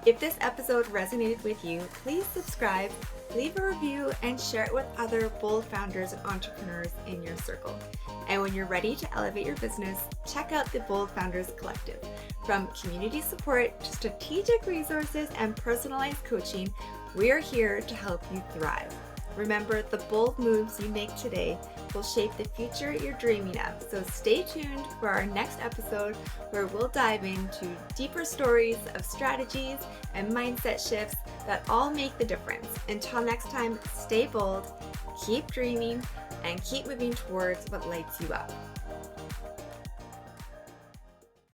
If this episode resonated with you, please subscribe, leave a review, and share it with other bold founders and entrepreneurs in your circle. And when you're ready to elevate your business, check out the Bold Founders Collective. From community support to strategic resources and personalized coaching, we are here to help you thrive. Remember, the bold moves you make today will shape the future you're dreaming of. So stay tuned for our next episode, where we'll dive into deeper stories of strategies and mindset shifts that all make the difference. Until next time, stay bold, keep dreaming, and keep moving towards what lights you up.